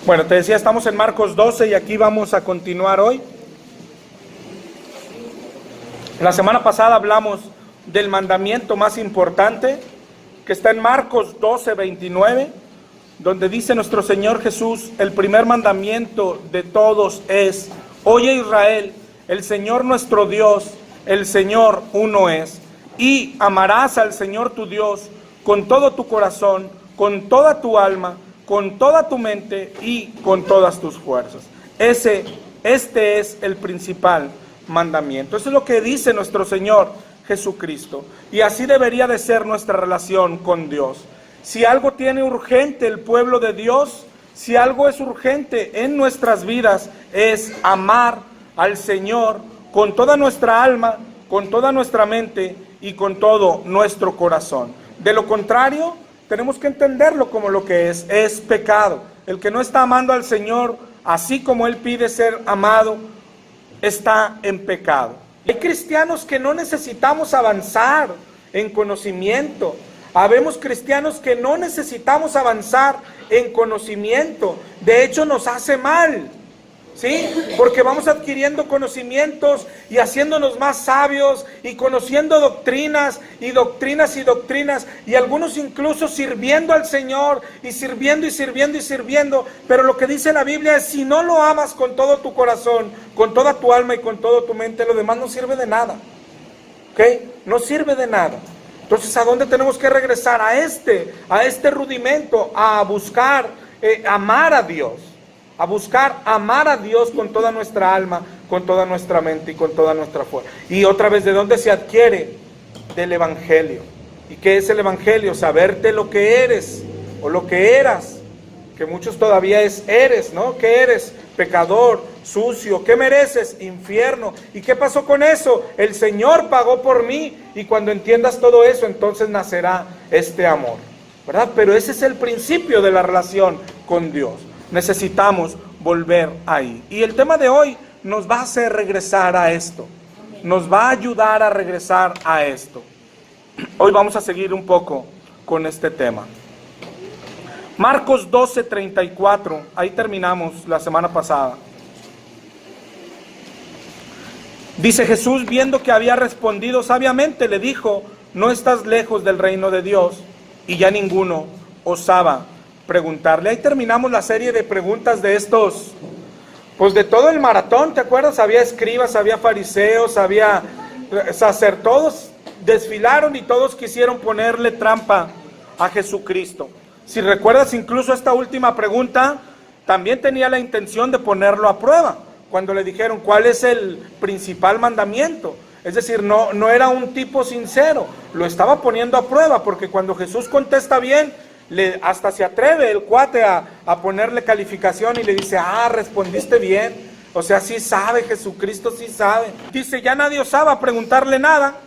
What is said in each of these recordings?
Bueno, te decía, estamos en Marcos 12 y aquí vamos a continuar hoy. La semana pasada hablamos del mandamiento más importante, que está en Marcos 12, 29, donde dice nuestro Señor Jesús: el primer mandamiento de todos es: oye Israel, el Señor nuestro Dios, el Señor uno es, y amarás al Señor tu Dios con todo tu corazón, con toda tu alma, con toda tu mente y con todas tus fuerzas. Este es el principal mandamiento. Eso es lo que dice nuestro Señor Jesucristo. Y así debería de ser nuestra relación con Dios. Si algo tiene urgente el pueblo de Dios, si algo es urgente en nuestras vidas, es amar al Señor con toda nuestra alma, con toda nuestra mente y con todo nuestro corazón. De lo contrario, tenemos que entenderlo como lo que es pecado. El que no está amando al Señor así como Él pide ser amado, está en pecado. Hay cristianos que no necesitamos avanzar en conocimiento. Habemos cristianos que no necesitamos avanzar en conocimiento. De hecho, nos hace mal, ¿sí? Porque vamos adquiriendo conocimientos y haciéndonos más sabios y conociendo doctrinas y doctrinas y doctrinas, y algunos incluso sirviendo al Señor y sirviendo y sirviendo y sirviendo. Pero lo que dice la Biblia es: si no lo amas con todo tu corazón, con toda tu alma y con toda tu mente, lo demás no sirve de nada. ¿Ok? No sirve de nada. Entonces, ¿a dónde tenemos que regresar? A este rudimento, a buscar amar a Dios. A buscar amar a Dios con toda nuestra alma, con toda nuestra mente y con toda nuestra fuerza. Y otra vez, ¿de dónde se adquiere? Del Evangelio. ¿Y qué es el Evangelio? Saberte lo que eres o lo que eras, que muchos todavía eres, ¿no? ¿Qué eres? Pecador, sucio. ¿Qué mereces? Infierno. ¿Y qué pasó con eso? El Señor pagó por mí, y cuando entiendas todo eso, entonces nacerá este amor, ¿verdad? Pero ese es el principio de la relación con Dios. Necesitamos volver ahí. Y el tema de hoy nos va a hacer regresar a esto. Nos va a ayudar a regresar a esto. Hoy vamos a seguir un poco con este tema. Marcos 12, 34. Ahí terminamos la semana pasada. Dice: Jesús, viendo que había respondido sabiamente, le dijo: no estás lejos del reino de Dios. Y ya ninguno osaba preguntarle. Ahí terminamos la serie de preguntas de estos, pues de todo el maratón, ¿te acuerdas? Había escribas, había fariseos, había sacerdotes, todos desfilaron y todos quisieron ponerle trampa a Jesucristo. Si recuerdas, incluso esta última pregunta también tenía la intención de ponerlo a prueba, cuando le dijeron: ¿cuál es el principal mandamiento? Es decir, no era un tipo sincero, lo estaba poniendo a prueba, porque cuando Jesús contesta bien, hasta se atreve el cuate a ponerle calificación y le dice: respondiste bien. O sea, sí sabe, Jesucristo sí sabe. Dice: ya nadie osaba preguntarle nada.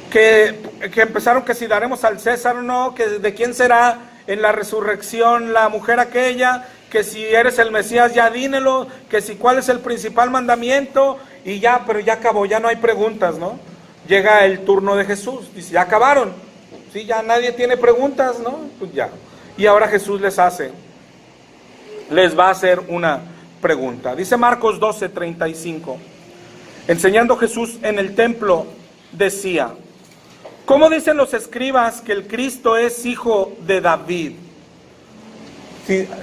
Que empezaron que si daremos al César o no, que de quién será en la resurrección la mujer aquella, que si eres el Mesías ya dínelo, que si cuál es el principal mandamiento, y ya, pero ya acabó, ya no hay preguntas, ¿no? Llega el turno de Jesús, dice: ya acabaron. Sí, ya nadie tiene preguntas, ¿no? Pues ya. Y ahora Jesús les va a hacer una pregunta. Dice Marcos 12, 35. Enseñando Jesús en el templo, decía: ¿cómo dicen los escribas que el Cristo es hijo de David?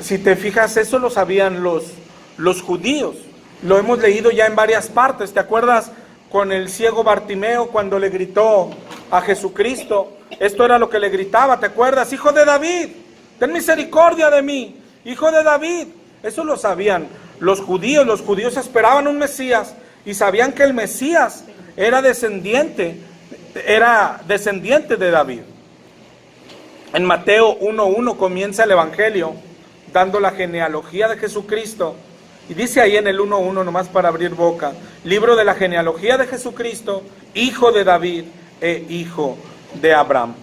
Si te fijas, eso lo sabían los judíos. Lo hemos leído ya en varias partes. ¿Te acuerdas con el ciego Bartimeo cuando le gritó a Jesucristo? Esto era lo que le gritaba, ¿te acuerdas? Hijo de David, ten misericordia de mí, hijo de David. Eso lo sabían los judíos esperaban un Mesías y sabían que el Mesías era descendiente de David. En Mateo 1:1 comienza el Evangelio dando la genealogía de Jesucristo, y dice ahí en el 1:1, nomás para abrir boca: libro de la genealogía de Jesucristo, hijo de David e hijo de Abraham.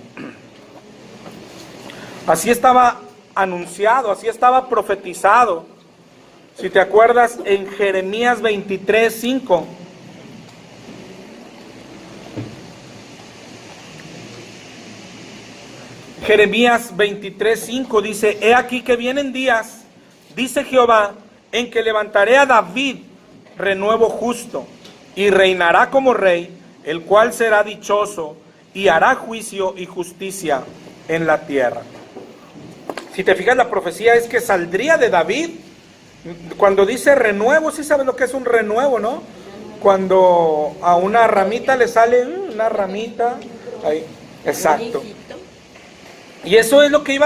Así estaba anunciado, así estaba profetizado. Si te acuerdas, en Jeremías 23:5. Jeremías 23:5 dice: he aquí que vienen días, dice Jehová, en que levantaré a David renuevo justo, y reinará como rey, el cual será dichoso, y hará juicio y justicia en la tierra. Si te fijas, la profecía es que saldría de David. Cuando dice renuevo, sí sabes lo que es un renuevo, ¿no? Cuando a una ramita le sale una ramita, ahí, exacto. Y eso es lo que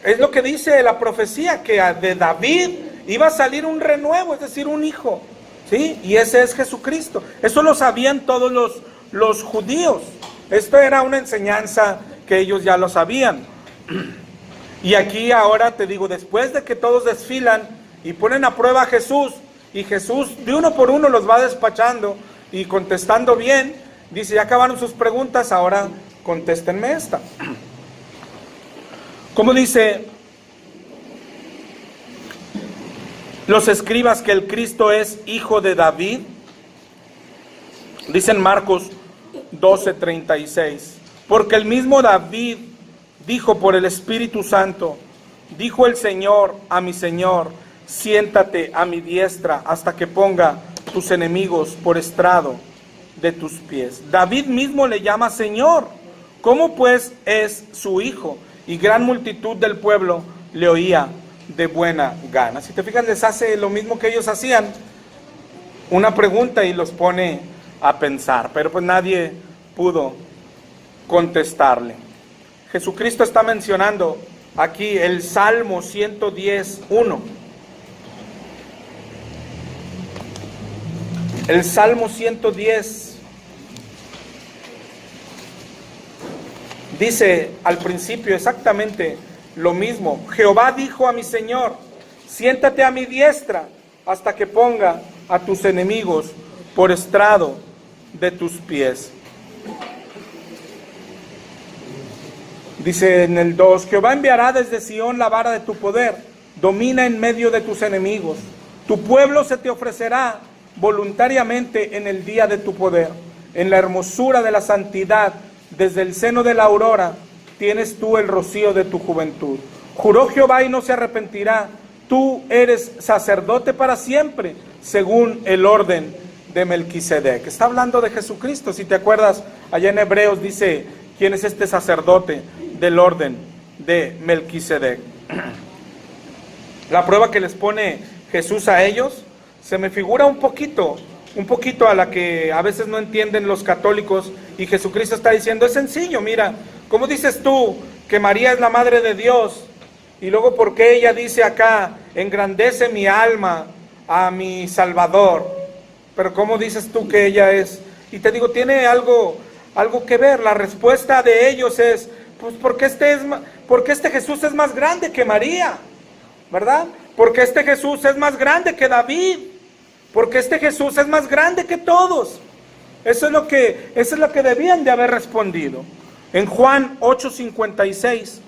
es lo que dice la profecía, que de David iba a salir un renuevo, es decir, un hijo, ¿sí? Y ese es Jesucristo. Eso lo sabían todos los judíos. Esto era una enseñanza que ellos ya lo sabían. Y aquí ahora te digo, después de que todos desfilan y ponen a prueba a Jesús, y Jesús de uno por uno los va despachando y contestando bien, dice, ya acabaron sus preguntas, ahora contéstenme esta. ¿Cómo dice los escribas que el Cristo es hijo de David? Dicen Marcos 12:36, porque el mismo David dijo por el Espíritu Santo, dijo el Señor a mi Señor, siéntate a mi diestra hasta que ponga tus enemigos por estrado de tus pies. David mismo le llama Señor. ¿Cómo pues es su hijo? Y gran multitud del pueblo le oía de buena gana. Si te fijas, les hace lo mismo que ellos hacían, una pregunta y los pone a pensar, pero pues nadie pudo contestarle. Jesucristo está mencionando aquí el Salmo 110:1. El Salmo 110 dice al principio exactamente lo mismo. Jehová dijo a mi Señor, siéntate a mi diestra hasta que ponga a tus enemigos por estrado de tus pies. Dice en el 2, Jehová enviará desde Sión la vara de tu poder, domina en medio de tus enemigos. Tu pueblo se te ofrecerá voluntariamente en el día de tu poder. En la hermosura de la santidad, desde el seno de la aurora, tienes tú el rocío de tu juventud. Juró Jehová y no se arrepentirá. Tú eres sacerdote para siempre, según el orden de Melquisedec. Está hablando de Jesucristo. Si te acuerdas, allá en Hebreos dice, ¿quién es este sacerdote del orden de Melquisedec? La prueba que les pone Jesús a ellos, se me figura un poquito a la que a veces no entienden los católicos, y Jesucristo está diciendo, es sencillo, mira, ¿cómo dices tú que María es la madre de Dios? Y luego, ¿por qué ella dice acá, engrandece mi alma a mi Salvador? Pero ¿cómo dices tú que ella es? Y te digo, tiene algo que ver. La respuesta de ellos es, pues porque este Jesús es más grande que María, ¿verdad? Porque este Jesús es más grande que David, porque este Jesús es más grande que todos. Eso es lo que debían de haber respondido. En Juan 8:56.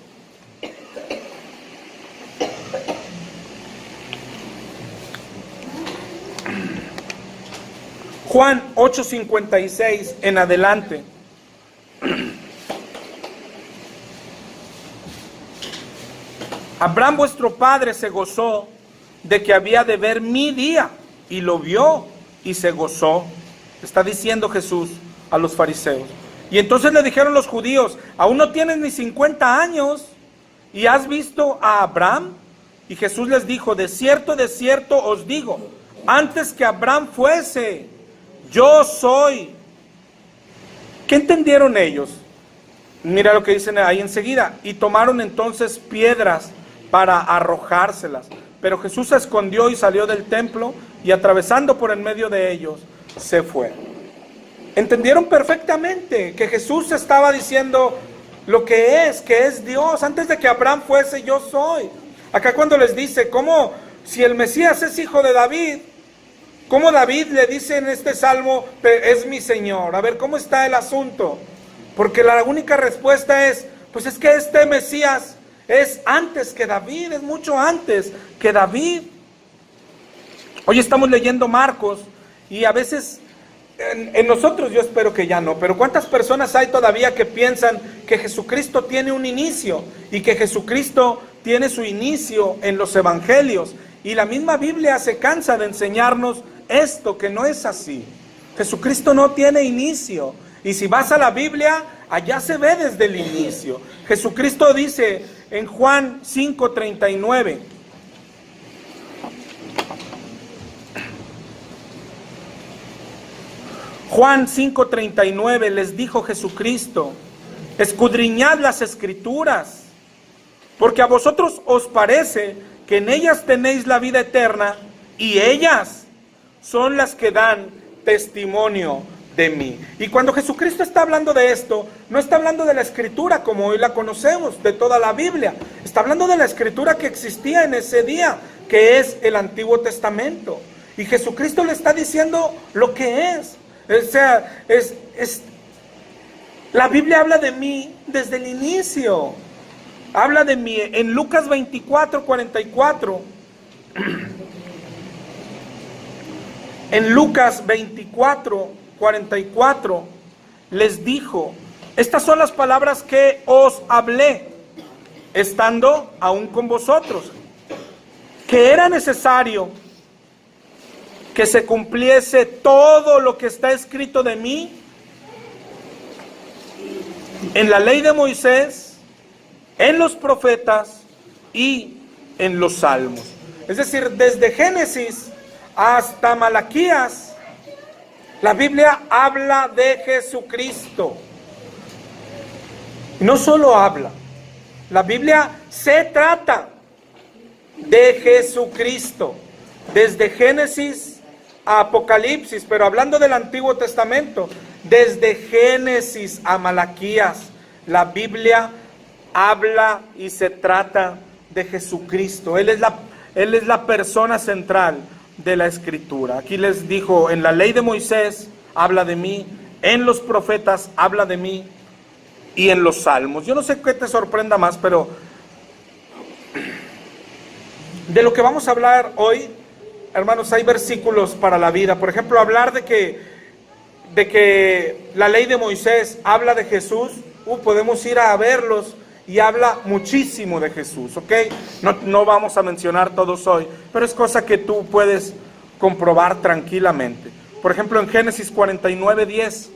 Juan 8:56 en adelante. Abraham vuestro padre se gozó de que había de ver mi día, y lo vio y se gozó. Está diciendo Jesús a los fariseos. Y entonces le dijeron los judíos, aún no tienes ni 50 años y has visto a Abraham. Y Jesús les dijo, de cierto os digo, antes que Abraham fuese, yo soy. ¿Qué entendieron ellos? Mira lo que dicen ahí enseguida. Y tomaron entonces piedras para arrojárselas. Pero Jesús se escondió y salió del templo, y atravesando por en medio de ellos, se fue. Entendieron perfectamente que Jesús estaba diciendo lo que es Dios. Antes de que Abraham fuese, yo soy. Acá cuando les dice, ¿cómo si el Mesías es hijo de David? ¿Cómo David le dice en este salmo, es mi Señor? A ver, ¿cómo está el asunto? Porque la única respuesta es, pues es que este Mesías es antes que David, es mucho antes que David. Hoy estamos leyendo Marcos y a veces en nosotros, yo espero que ya no, pero ¿cuántas personas hay todavía que piensan que Jesucristo tiene un inicio y que Jesucristo tiene su inicio en los evangelios Y la misma Biblia se cansa de enseñarnos esto, que no es así. Jesucristo no tiene inicio. Y si vas a la Biblia, allá se ve desde el inicio. Jesucristo dice en Juan 5:39. Juan 5:39 les dijo Jesucristo: escudriñad las Escrituras, porque a vosotros os parece que en ellas tenéis la vida eterna, y ellas son las que dan testimonio de mí. Y cuando Jesucristo está hablando de esto, no está hablando de la Escritura como hoy la conocemos, de toda la Biblia. Está hablando de la Escritura que existía en ese día, que es el Antiguo Testamento. Y Jesucristo le está diciendo lo que es. O sea, la Biblia habla de mí desde el inicio. Habla de mí en Lucas 24:44. En Lucas 24:44 les dijo: estas son las palabras que os hablé, estando aún con vosotros, que era necesario que se cumpliese todo lo que está escrito de mí en la ley de Moisés, en los profetas y en los salmos. Es decir, desde Génesis hasta Malaquías, la Biblia habla de Jesucristo. No solo habla, la Biblia se trata de Jesucristo, desde Génesis a Apocalipsis, pero hablando del Antiguo Testamento, desde Génesis a Malaquías, la Biblia habla y se trata de Jesucristo. Él es la persona central de la Escritura. Aquí les dijo: en la ley de Moisés habla de mí, en los profetas habla de mí y en los salmos. Yo no sé qué te sorprenda más, pero de lo que vamos a hablar hoy, hermanos, hay versículos para la vida. Por ejemplo, hablar de que la ley de Moisés habla de Jesús, podemos ir a verlos y habla muchísimo de Jesús, ¿ok? No vamos a mencionar todos hoy, pero es cosa que tú puedes comprobar tranquilamente. Por ejemplo, en Génesis 49:10.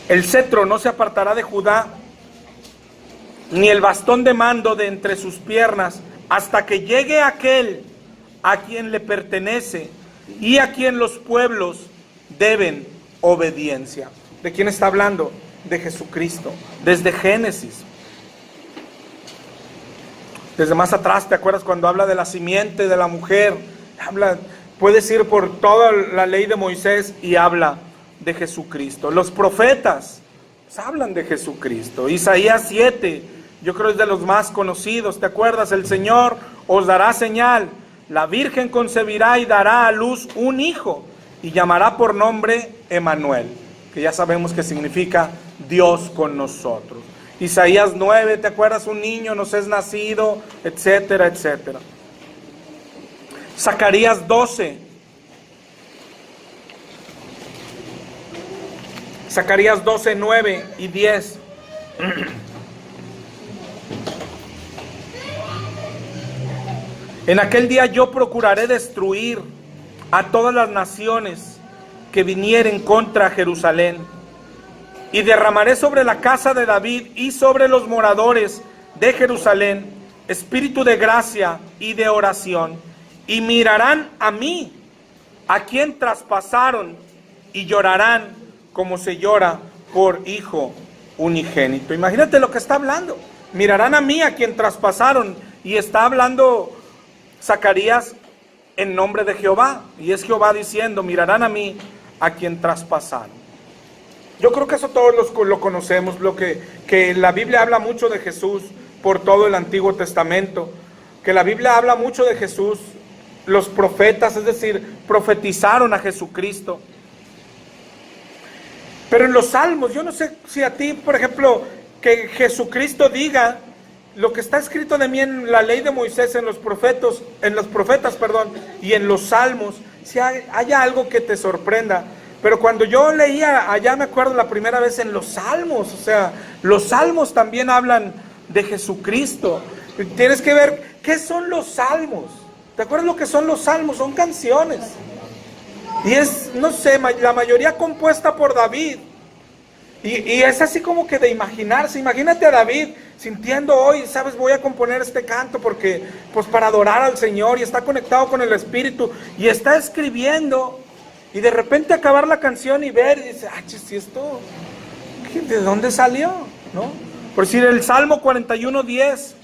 El cetro no se apartará de Judá, ni el bastón de mando de entre sus piernas, hasta que llegue aquel a quien le pertenece y a quien los pueblos deben obediencia. ¿De quién está hablando? De Jesucristo. Desde Génesis. Desde más atrás, ¿te acuerdas cuando habla de la simiente de la mujer? Puedes ir por toda la ley de Moisés y habla de Jesucristo. Los profetas hablan de Jesucristo. Isaías 7, yo creo es de los más conocidos. ¿Te acuerdas? El Señor os dará señal: la Virgen concebirá y dará a luz un hijo, y llamará por nombre Emmanuel, que ya sabemos que significa Dios con nosotros. Isaías 9, ¿te acuerdas? Un niño nos es nacido, etcétera, etcétera. Zacarías 12. Zacarías 12, 9 y 10. En aquel día yo procuraré destruir a todas las naciones que vinieren contra Jerusalén, y derramaré sobre la casa de David y sobre los moradores de Jerusalén espíritu de gracia y de oración, y mirarán a mí, a quien traspasaron, y llorarán como se llora por hijo unigénito. Imagínate lo que está hablando. Mirarán a mí, a quien traspasaron, y está hablando Zacarías en nombre de Jehová, y es Jehová diciendo: mirarán a mí, a quien traspasaron. Yo creo que eso todos lo conocemos, que la Biblia habla mucho de Jesús por todo el Antiguo Testamento, que la Biblia habla mucho de Jesús. Los profetas, es decir, profetizaron a Jesucristo. Pero en los salmos, yo no sé si a ti, por ejemplo, que Jesucristo diga lo que está escrito de mí en la ley de Moisés, en los profetas, y en los salmos, si haya algo que te sorprenda. Pero cuando yo leía allá, me acuerdo la primera vez en los Salmos, o sea, los Salmos también hablan de Jesucristo. Tienes que ver, ¿qué son los Salmos? ¿Te acuerdas lo que son los Salmos? Son canciones. Y es, no sé, la mayoría compuesta por David. Y es así como que de imaginarse. Imagínate a David sintiendo hoy, sabes, voy a componer este canto porque, pues para adorar al Señor, y está conectado con el Espíritu, y está escribiendo, y de repente acabar la canción y ver, y dice, si esto, ¿de dónde salió? ¿No? Por decir, el Salmo 41:10,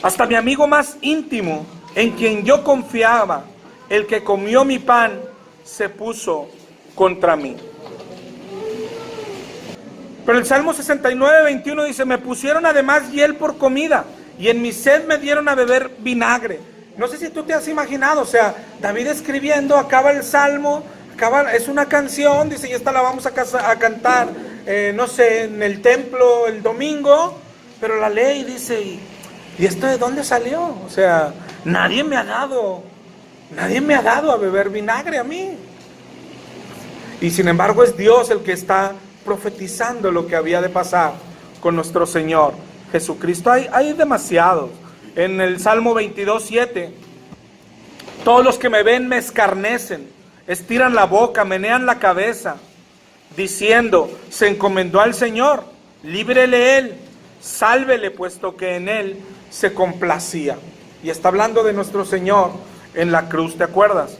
hasta mi amigo más íntimo, en quien yo confiaba, el que comió mi pan, se puso contra mí. Pero el Salmo 69:21 dice, me pusieron además hiel por comida, y en mi sed me dieron a beber vinagre. No sé si tú te has imaginado, o sea, David escribiendo, acaba el Salmo, es una canción, dice, y esta la vamos a cantar, no sé, en el templo el domingo, pero la lee y dice, ¿y esto de dónde salió? O sea, nadie me ha dado a beber vinagre a mí. Y sin embargo es Dios el que está profetizando lo que había de pasar con nuestro Señor Jesucristo. Hay demasiados. En el Salmo 22:7, todos los que me ven me escarnecen, estiran la boca, menean la cabeza, diciendo, se encomendó al Señor, líbrele Él, sálvele, puesto que en Él se complacía. Y está hablando de nuestro Señor en la cruz, ¿te acuerdas?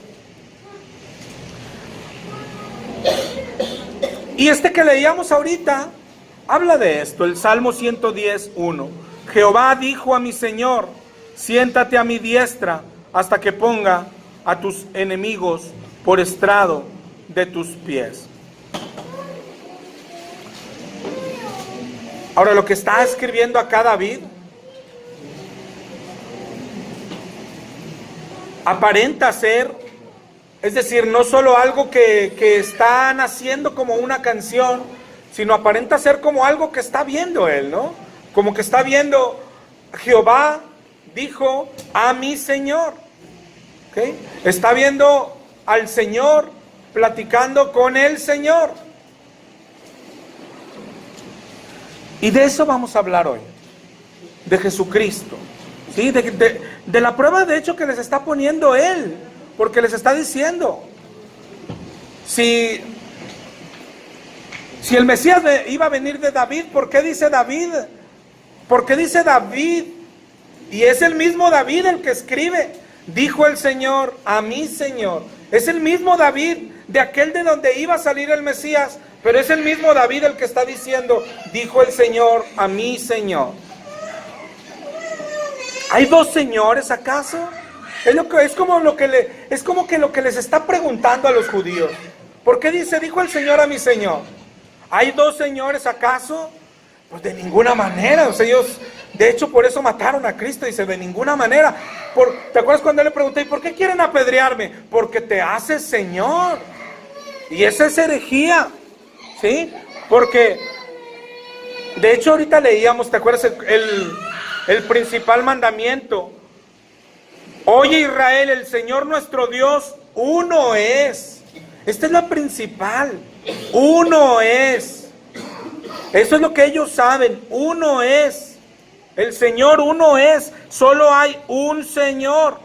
Y este que leíamos ahorita habla de esto, el Salmo 110:1. Jehová dijo a mi Señor, siéntate a mi diestra hasta que ponga a tus enemigos por estrado de tus pies. Ahora, lo que está escribiendo acá David aparenta ser, es decir, no solo algo que están haciendo como una canción, sino aparenta ser como algo que está viendo él, ¿no? Como que está viendo, Jehová dijo a mi Señor, ¿okay? Está viendo al Señor platicando con el Señor. Y de eso vamos a hablar hoy, de Jesucristo, ¿sí? De la prueba de hecho que les está poniendo Él, porque les está diciendo, si el Mesías iba a venir de David, ¿por qué dice David? ¿Por qué dice David? Y es el mismo David el que escribe, dijo el Señor a mi Señor. Es el mismo David de aquel de donde iba a salir el Mesías, pero es el mismo David el que está diciendo, dijo el Señor a mi Señor. ¿Hay dos señores acaso? Es como que lo que les está preguntando a los judíos. ¿Por qué dijo el Señor a mi Señor? ¿Hay dos señores acaso? Pues de ninguna manera. O sea, ellos, de hecho, por eso mataron a Cristo. Dice, de ninguna manera. ¿Te acuerdas cuando él le pregunté, ¿por qué quieren apedrearme? Porque te haces Señor. Y esa es herejía, ¿sí? Porque, de hecho, ahorita leíamos, ¿te acuerdas el principal mandamiento? Oye Israel, el Señor nuestro Dios, uno es. Esta es la principal. Uno es. Eso es lo que ellos saben. Uno es. El Señor uno es. Solo hay un Señor.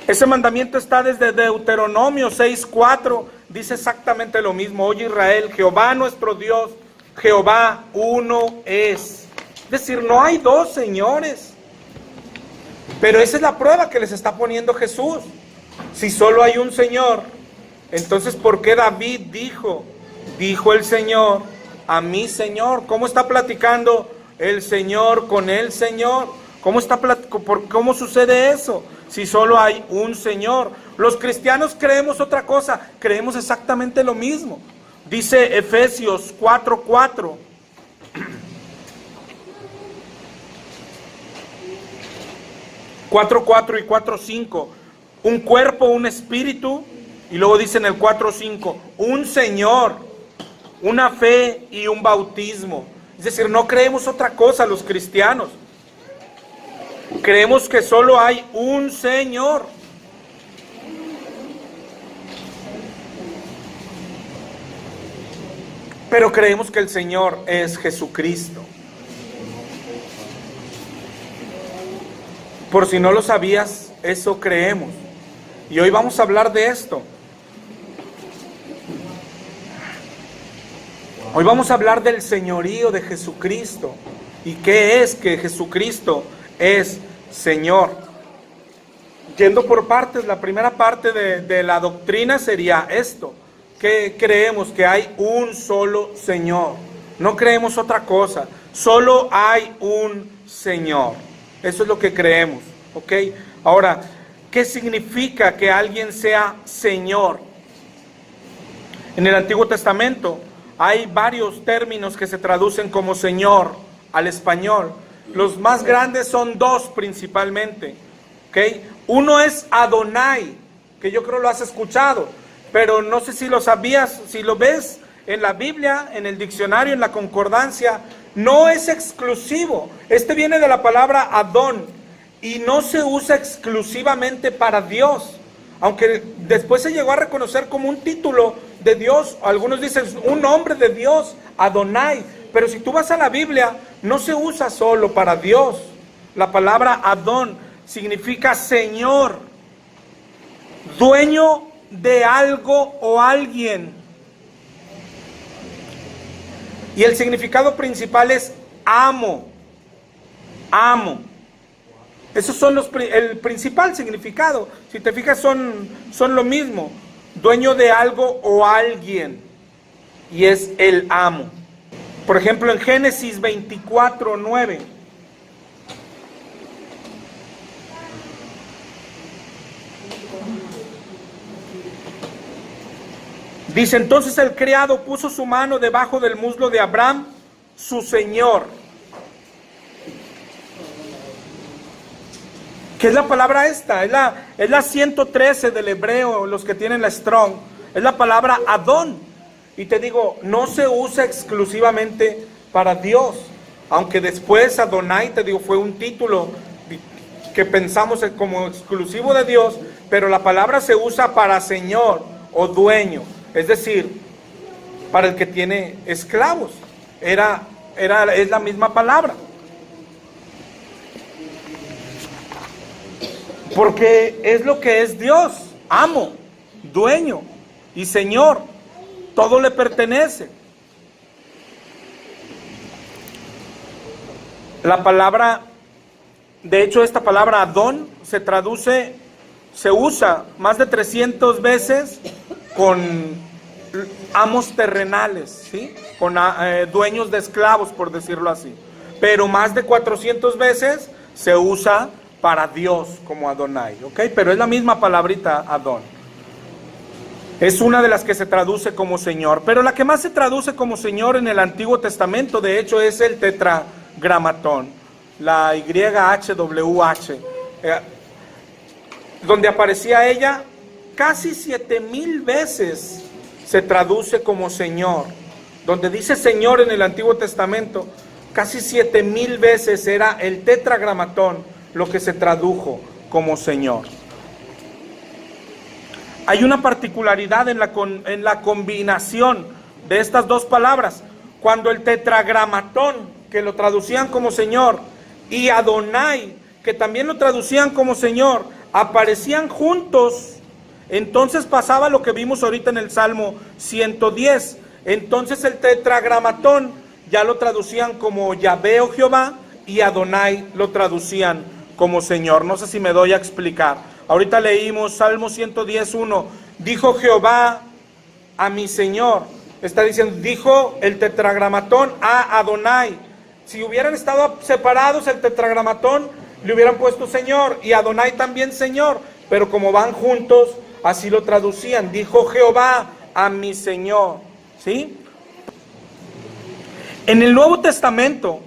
Ese mandamiento está desde Deuteronomio 6:4. Dice exactamente lo mismo. Oye Israel, Jehová nuestro Dios, Jehová uno es. Es decir, no hay dos señores. Pero esa es la prueba que les está poniendo Jesús. Si solo hay un Señor, entonces ¿por qué David dijo el Señor a mi Señor? ¿Cómo está platicando el Señor con el Señor? ¿Cómo sucede eso? Si solo hay un Señor. Los cristianos creemos otra cosa, creemos exactamente lo mismo. Dice Efesios 4:4. y 4:5, un cuerpo, un espíritu, y luego dice en el 4:5, un Señor, una fe y un bautismo. Es decir, no creemos otra cosa los cristianos. Creemos que solo hay un Señor. pero creemos que el Señor es Jesucristo. Por si no lo sabías, eso creemos. Y hoy vamos a hablar de esto. Hoy vamos a hablar del señorío de Jesucristo. ¿Y qué es que Jesucristo es Señor? Yendo por partes, la primera parte de la doctrina sería esto: que creemos que hay un solo Señor. No creemos otra cosa. Solo hay un Señor. Eso es lo que creemos. ¿Ok? Ahora, ¿qué significa que alguien sea Señor? En el Antiguo Testamento hay varios términos que se traducen como Señor al español. Los más grandes son dos principalmente. ¿Ok? Uno es Adonai, que yo creo lo has escuchado, pero no sé si lo sabías, si lo ves en la Biblia, en el diccionario, en la concordancia, no es exclusivo. Este viene de la palabra Adón y no se usa exclusivamente para Dios, aunque después se llegó a reconocer como un título de Dios. Algunos dicen un nombre de Dios, Adonai, pero si tú vas a la Biblia, no se usa solo para Dios. La palabra Adón significa Señor, dueño de algo o alguien. Y el significado principal es amo, amo. Esos son el principal significado. Si te fijas, son lo mismo. Dueño de algo o alguien. Y es el amo. Por ejemplo, en Génesis 24:9. Dice: entonces el criado puso su mano debajo del muslo de Abraham, su señor. ¿Qué es la palabra esta? Es la 113 del hebreo, los que tienen la Strong. Es la palabra Adón. Y te digo, no se usa exclusivamente para Dios. Aunque después Adonai, te digo, fue un título que pensamos como exclusivo de Dios. Pero la palabra se usa para señor o dueño. Es decir, para el que tiene esclavos. Es la misma palabra. Porque es lo que es Dios: amo, dueño y Señor. Todo le pertenece. La palabra, de hecho, esta palabra Adón se usa más de 300 veces con amos terrenales, ¿sí? Con dueños de esclavos, por decirlo así. Pero más de 400 veces se usa para Dios como Adonai, ¿ok? Pero es la misma palabrita Adón. Es una de las que se traduce como Señor. Pero la que más se traduce como Señor en el Antiguo Testamento, de hecho, es el tetragramatón. La YHWH. Donde aparecía ella, casi 7,000 veces se traduce como Señor. Donde dice Señor en el Antiguo Testamento, casi 7,000 veces era el tetragramatón lo que se tradujo como Señor. Hay una particularidad en la combinación de estas dos palabras. Cuando el tetragramatón, que lo traducían como Señor, y Adonai, que también lo traducían como Señor, aparecían juntos, entonces pasaba lo que vimos ahorita en el Salmo 110. Entonces el tetragramatón ya lo traducían como Yahvé o Jehová, y Adonai lo traducían como Señor. No sé si me doy a explicar. Ahorita leímos Salmo 110:1. Dijo Jehová a mi Señor. Está diciendo, dijo el tetragramatón a Adonai. Si hubieran estado separados el tetragramatón, le hubieran puesto Señor, y Adonai también Señor. Pero como van juntos, así lo traducían. Dijo Jehová a mi Señor. ¿Sí? En el Nuevo Testamento,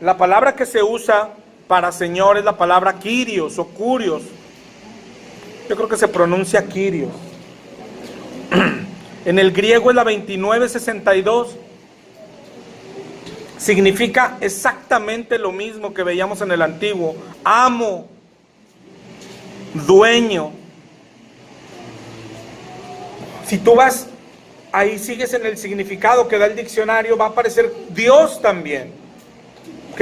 la palabra que se usa para Señor es la palabra Kyrios o Kurios. Yo creo que se pronuncia Kyrios. En el griego es la 2962. Significa exactamente lo mismo que veíamos en el antiguo. Amo, dueño. Si tú vas ahí sigues en el significado que da el diccionario, va a aparecer Dios también. ¿Ok?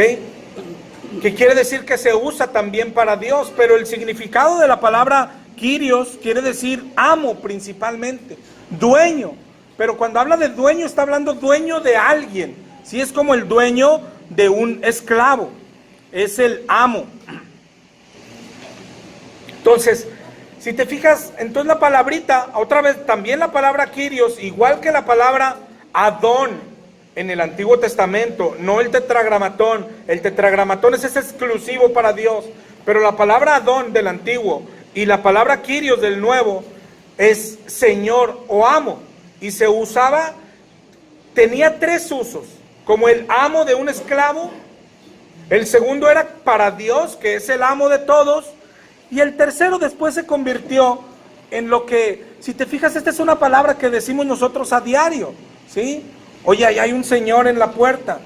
Que quiere decir que se usa también para Dios, pero el significado de la palabra Kyrios quiere decir amo principalmente, dueño. Pero cuando habla de dueño, está hablando dueño de alguien. Sí, es como el dueño de un esclavo, es el amo. Entonces, si te fijas, entonces la palabrita, otra vez, también la palabra Kyrios, igual que la palabra Adón en el Antiguo Testamento, no el tetragramatón. El tetragramatón es exclusivo para Dios, pero la palabra Adón del Antiguo y la palabra Kyrios del Nuevo es Señor o amo. Y se usaba, tenía tres usos, como el amo de un esclavo. El segundo era para Dios, que es el amo de todos. Y el tercero después se convirtió en lo que, si te fijas, esta es una palabra que decimos nosotros a diario, ¿sí? Oye, ahí hay un señor en la puerta.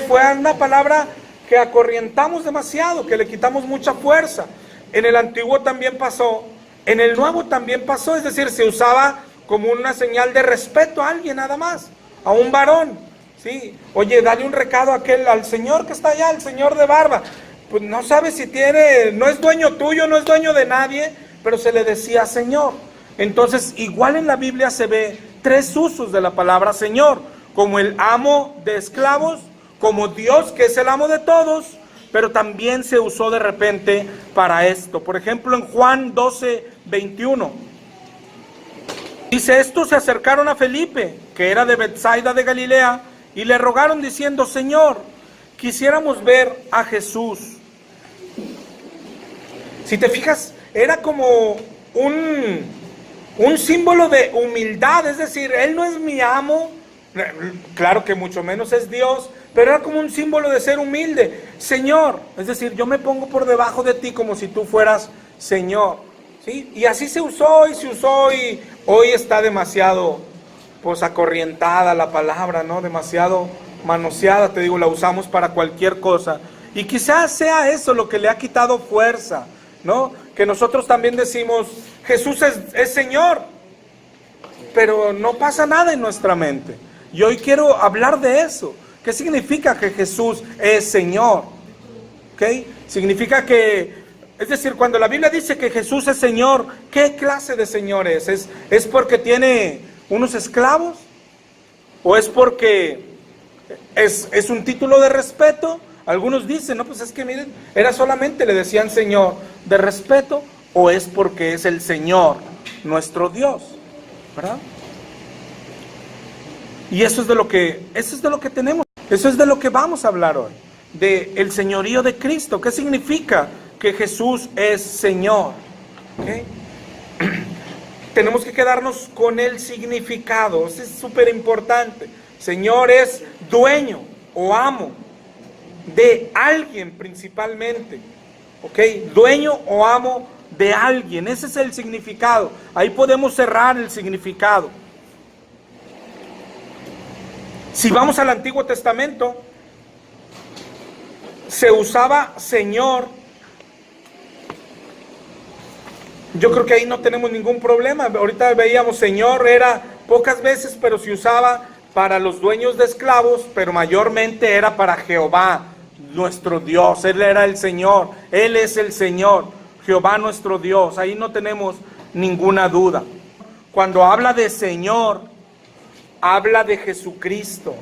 Fue una palabra que acorrientamos demasiado, que le quitamos mucha fuerza. En el Antiguo también pasó, en el Nuevo también pasó, es decir, se usaba como una señal de respeto a alguien nada más, a un varón, ¿sí? Oye, dale un recado al señor que está allá, al señor de barba. Pues no sabe si tiene, no es dueño tuyo, no es dueño de nadie, pero se le decía Señor. Entonces, igual en la Biblia se ve tres usos de la palabra Señor, como el amo de esclavos, como Dios que es el amo de todos, pero también se usó de repente para esto. Por ejemplo, en Juan 12:21, dice, estos se acercaron a Felipe, que era de Betsaida de Galilea, y le rogaron diciendo, Señor, quisiéramos ver a Jesús. Si te fijas, era como un símbolo de humildad, es decir, Él no es mi amo, claro que mucho menos es Dios, pero era como un símbolo de ser humilde. Señor, es decir, yo me pongo por debajo de ti como si tú fueras Señor, ¿sí? Y así se usó y hoy está demasiado, pues, acorrientada la palabra, ¿no? Demasiado manoseada, te digo, la usamos para cualquier cosa. Y quizás sea eso lo que le ha quitado fuerza, ¿no? Que nosotros también decimos, Jesús es Señor, pero no pasa nada en nuestra mente. Y hoy quiero hablar de eso. ¿Qué significa que Jesús es Señor? ¿Ok? Significa que, es decir, cuando la Biblia dice que Jesús es Señor, ¿qué clase de Señor es? ¿Es porque tiene unos esclavos? ¿O es porque es un título de respeto? Algunos dicen, no, pues es que miren, era solamente, le decían Señor de respeto, o es porque es el Señor, nuestro Dios, ¿verdad? Y eso es de lo que tenemos, eso es de lo que vamos a hablar hoy, de el señorío de Cristo. ¿Qué significa que Jesús es Señor? ¿Okay? Tenemos que quedarnos con el significado, eso es súper importante. Señor es dueño o amo de alguien principalmente, ¿ok? Dueño o amo de alguien, ese es el significado. Ahí podemos cerrar el significado. Si vamos al Antiguo Testamento, se usaba Señor. Yo creo que ahí no tenemos ningún problema. Ahorita veíamos Señor, era pocas veces, pero se usaba para los dueños de esclavos, pero mayormente era para Jehová, nuestro Dios. Él era el Señor, Él es el Señor, Jehová nuestro Dios. Ahí no tenemos ninguna duda. Cuando habla de Señor, habla de Jesucristo.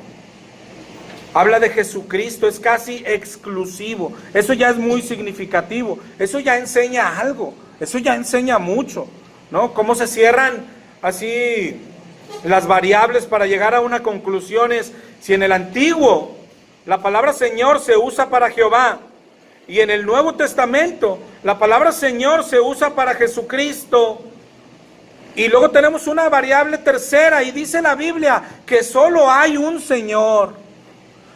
Habla de Jesucristo, es casi exclusivo. Eso ya es muy significativo. Eso ya enseña algo. Eso ya enseña mucho, ¿no? Cómo se cierran así las variables para llegar a una conclusión. Es, si en el Antiguo la palabra Señor se usa para Jehová, y en el Nuevo Testamento la palabra Señor se usa para Jesucristo, y luego tenemos una variable tercera, y dice la Biblia que solo hay un Señor.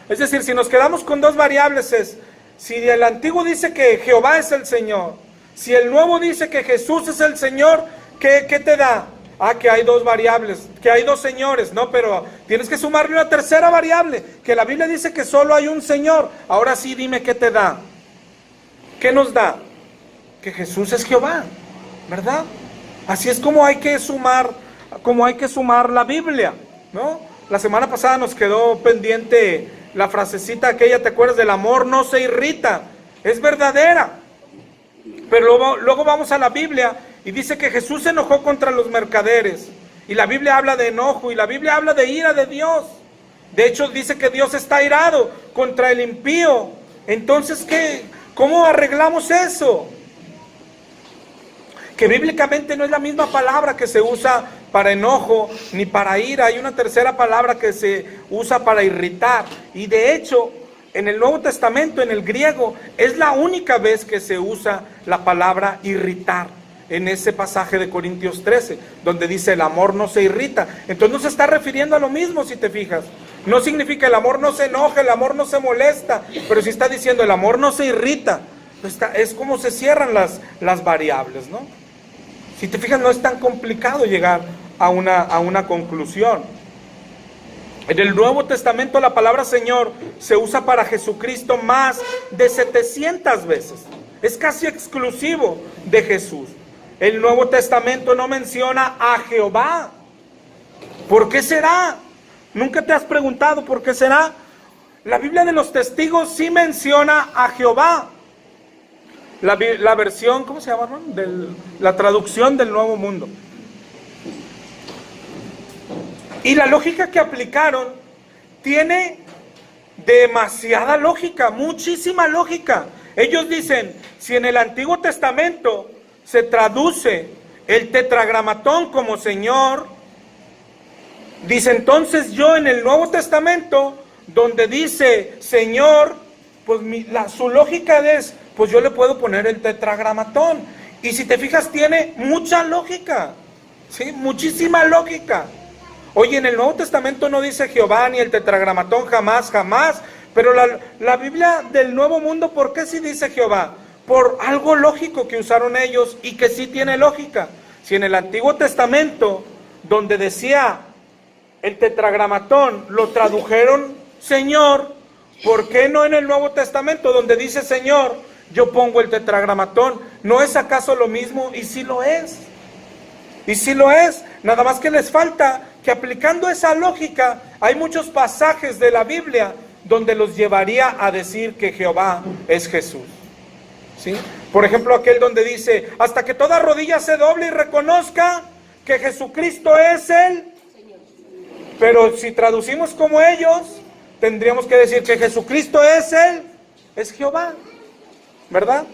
Es decir, si nos quedamos con dos variables es, si el Antiguo dice que Jehová es el Señor, si el Nuevo dice que Jesús es el Señor, ¿qué te da? Ah, que hay dos variables, que hay dos señores. No, pero tienes que sumarle una tercera variable, que la Biblia dice que solo hay un Señor. Ahora sí, dime qué te da. ¿Qué nos da? Que Jesús es Jehová, ¿verdad? Así es como hay que sumar como hay que sumar la Biblia, ¿no? La semana pasada nos quedó pendiente la frasecita aquella, ¿te acuerdas? Del amor no se irrita, es verdadera. Pero luego vamos a la Biblia y dice que Jesús se enojó contra los mercaderes. Y la Biblia habla de enojo y la Biblia habla de ira de Dios. De hecho dice que Dios está airado contra el impío. Entonces, ¿cómo arreglamos eso? Que bíblicamente no es la misma palabra que se usa para enojo ni para ira. Hay una tercera palabra que se usa para irritar. Y de hecho, en el Nuevo Testamento, en el griego, es la única vez que se usa la palabra irritar. En ese pasaje de Corintios 13, donde dice el amor no se irrita. Entonces no se está refiriendo a lo mismo, si te fijas. No significa el amor no se enoja, el amor no se molesta, pero si está diciendo el amor no se irrita. Es como se cierran las variables, ¿no? Si te fijas, no es tan complicado llegar a una conclusión. En el Nuevo Testamento la palabra Señor se usa para Jesucristo más de 700 veces. Es casi exclusivo de Jesús. El Nuevo Testamento no menciona a Jehová. ¿Por qué será? ¿Nunca te has preguntado por qué será? La Biblia de los Testigos sí menciona a Jehová. La versión, ¿cómo se llama, Ron? La traducción del Nuevo Mundo. Y la lógica que aplicaron tiene demasiada lógica, muchísima lógica. Ellos dicen, si en el Antiguo Testamento se traduce el tetragramatón como Señor, dice entonces yo en el Nuevo Testamento, donde dice Señor, pues su lógica es, pues yo le puedo poner el tetragramatón. Y si te fijas, tiene mucha lógica, ¿sí? Muchísima lógica. Oye, en el Nuevo Testamento no dice Jehová ni el tetragramatón jamás, jamás, pero la Biblia del Nuevo Mundo, ¿por qué sí dice Jehová? Por algo lógico que usaron ellos y que sí tiene lógica. Si en el Antiguo Testamento, donde decía el tetragramatón, lo tradujeron Señor, ¿por qué no en el Nuevo Testamento, donde dice Señor, yo pongo el tetragramatón? ¿No es acaso lo mismo? Y sí lo es. Y sí lo es. Nada más que les falta que aplicando esa lógica, hay muchos pasajes de la Biblia donde los llevaría a decir que Jehová es Jesús. ¿Sí? Por ejemplo, aquel donde dice, hasta que toda rodilla se doble y reconozca que Jesucristo es Él. Pero si traducimos como ellos, tendríamos que decir que Jesucristo es Él, es Jehová, ¿verdad?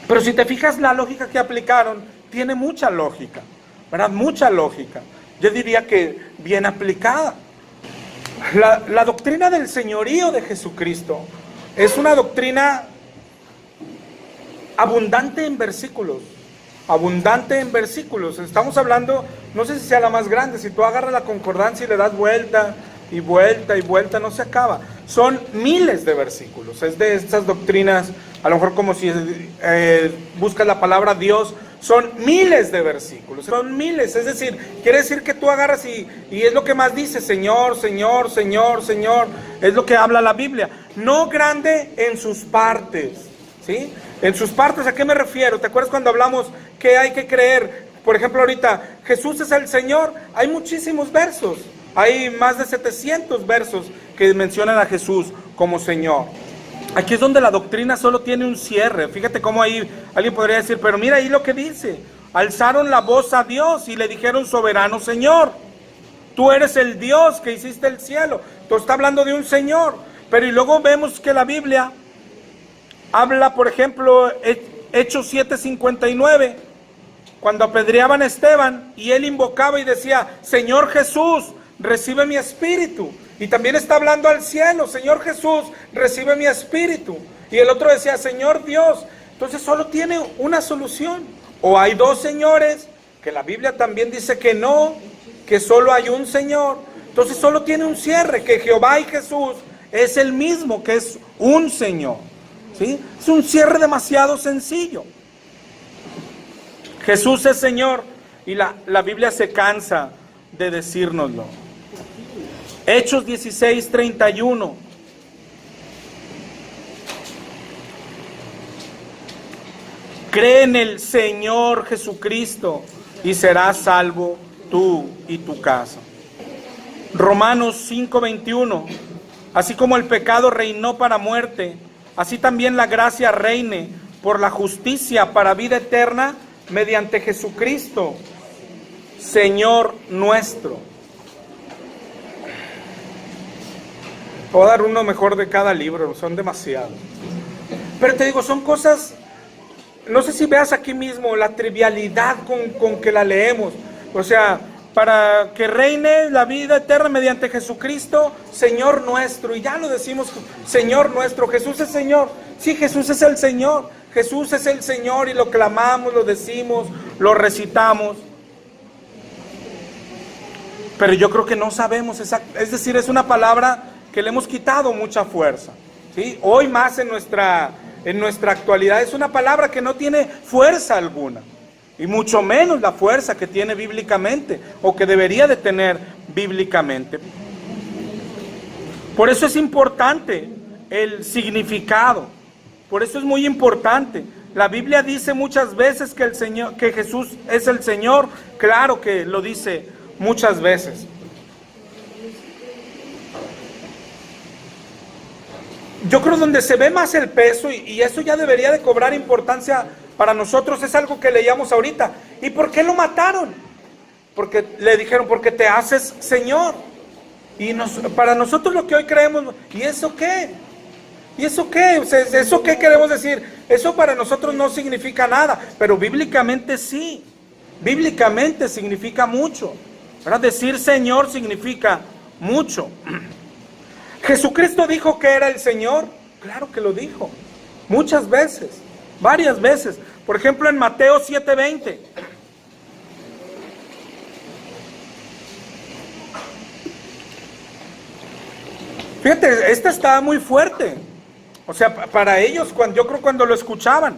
Pero si te fijas, la lógica que aplicaron tiene mucha lógica, ¿verdad? Mucha lógica. Yo diría que bien aplicada. La doctrina del señorío de Jesucristo es una doctrina abundante en versículos. Abundante en versículos. Estamos hablando, no sé si sea la más grande, si tú agarras la concordancia y le das vuelta y vuelta y vuelta, no se acaba. Son miles de versículos. Es de estas doctrinas, a lo mejor como si buscas la palabra Dios, son miles de versículos. Son miles, es decir, quiere decir que tú agarras y es lo que más dice, Señor, Señor, Señor, Señor. Es lo que habla la Biblia. No grande en sus partes, ¿sí? En sus partes, ¿a qué me refiero? ¿Te acuerdas cuando hablamos que hay que creer? Por ejemplo, ahorita, Jesús es el Señor. Hay muchísimos versos. Hay más de 700 versos que mencionan a Jesús como Señor. Aquí es donde la doctrina solo tiene un cierre. Fíjate cómo ahí alguien podría decir, pero mira ahí lo que dice. Alzaron la voz a Dios y le dijeron, soberano Señor. Tú eres el Dios que hiciste el cielo. Tú estás hablando de un Señor. Pero y luego vemos que la Biblia habla, por ejemplo, Hechos 7:59, cuando apedreaban a Esteban y él invocaba y decía, Señor Jesús, recibe mi espíritu. Y también está hablando al cielo, Señor Jesús, recibe mi espíritu. Y el otro decía, Señor Dios. Entonces solo tiene una solución. O hay dos señores, que la Biblia también dice que no, que solo hay un Señor. Entonces solo tiene un cierre, que Jehová y Jesús es el mismo, que es un Señor. ¿Sí? Es un cierre demasiado sencillo. Jesús es Señor y la Biblia se cansa de decírnoslo. Hechos 16:31. Cree en el Señor Jesucristo y serás salvo tú y tu casa. Romanos 5:21, así como el pecado reinó para muerte, así también la gracia reine por la justicia para vida eterna mediante Jesucristo, Señor nuestro. Puedo dar uno mejor de cada libro, son demasiados. Pero te digo, son cosas, no sé si veas aquí mismo la trivialidad con que la leemos. O sea, para que reine la vida eterna mediante Jesucristo, Señor nuestro. Y ya lo decimos, Señor nuestro. Jesús es Señor. Sí, Jesús es el Señor. Jesús es el Señor y lo clamamos, lo decimos, lo recitamos. Pero yo creo que no sabemos, es decir, es una palabra que le hemos quitado mucha fuerza, ¿sí? Hoy más en nuestra actualidad es una palabra que no tiene fuerza alguna, y mucho menos la fuerza que tiene bíblicamente, o que debería de tener bíblicamente. Por eso es importante el significado, por eso es muy importante. La Biblia dice muchas veces que Jesús es el Señor, claro que lo dice muchas veces. Yo creo donde se ve más el peso, y eso ya debería de cobrar importancia para nosotros, es algo que leíamos ahorita. ¿Y por qué lo mataron? Porque le dijeron, porque te haces Señor. Y para nosotros lo que hoy creemos, ¿y eso qué? ¿Y eso qué? O sea, ¿eso qué queremos decir? Eso para nosotros no significa nada, pero bíblicamente sí. Bíblicamente significa mucho, ¿verdad? Decir Señor significa mucho. ¿Jesucristo dijo que era el Señor? Claro que lo dijo. Muchas veces, varias veces. Por ejemplo, en Mateo 7:20. Fíjate, esta estaba muy fuerte. O sea, para ellos, yo creo cuando lo escuchaban.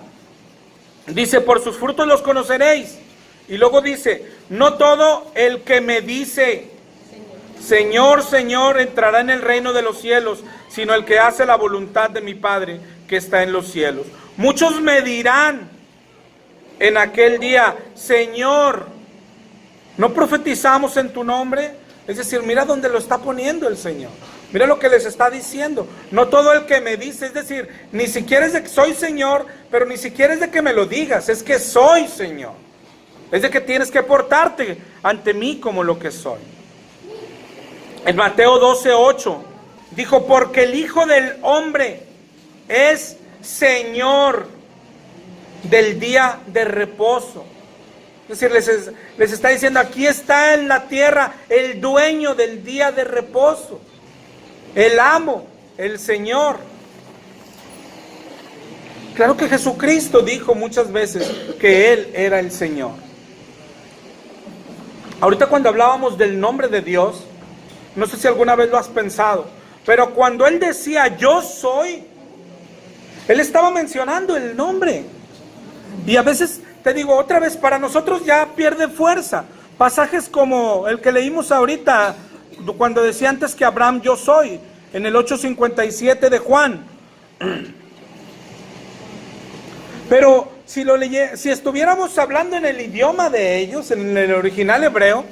Dice, por sus frutos los conoceréis. Y luego dice, no todo el que me dice, Señor, Señor, entrará en el reino de los cielos, sino el que hace la voluntad de mi Padre que está en los cielos. Muchos me dirán en aquel día, Señor, ¿no profetizamos en tu nombre? Es decir, mira dónde lo está poniendo el Señor. Mira lo que les está diciendo. No todo el que me dice, es decir, ni siquiera es de que soy Señor, pero ni siquiera es de que me lo digas, es que soy Señor. Es de que tienes que portarte ante mí como lo que soy. En Mateo 12:8 dijo, porque el Hijo del Hombre es Señor del día de reposo. Es decir, les está diciendo, aquí está en la tierra el dueño del día de reposo, el amo, el Señor. Claro que Jesucristo dijo muchas veces que Él era el Señor. Ahorita cuando hablábamos del nombre de Dios, no sé si alguna vez lo has pensado, pero cuando Él decía yo soy, Él estaba mencionando el nombre. Y a veces, te digo otra vez, para nosotros ya pierde fuerza. Pasajes como el que leímos ahorita, cuando decía antes que Abraham yo soy, en el 8:57 de Juan. Pero si estuviéramos hablando en el idioma de ellos, en el original hebreo,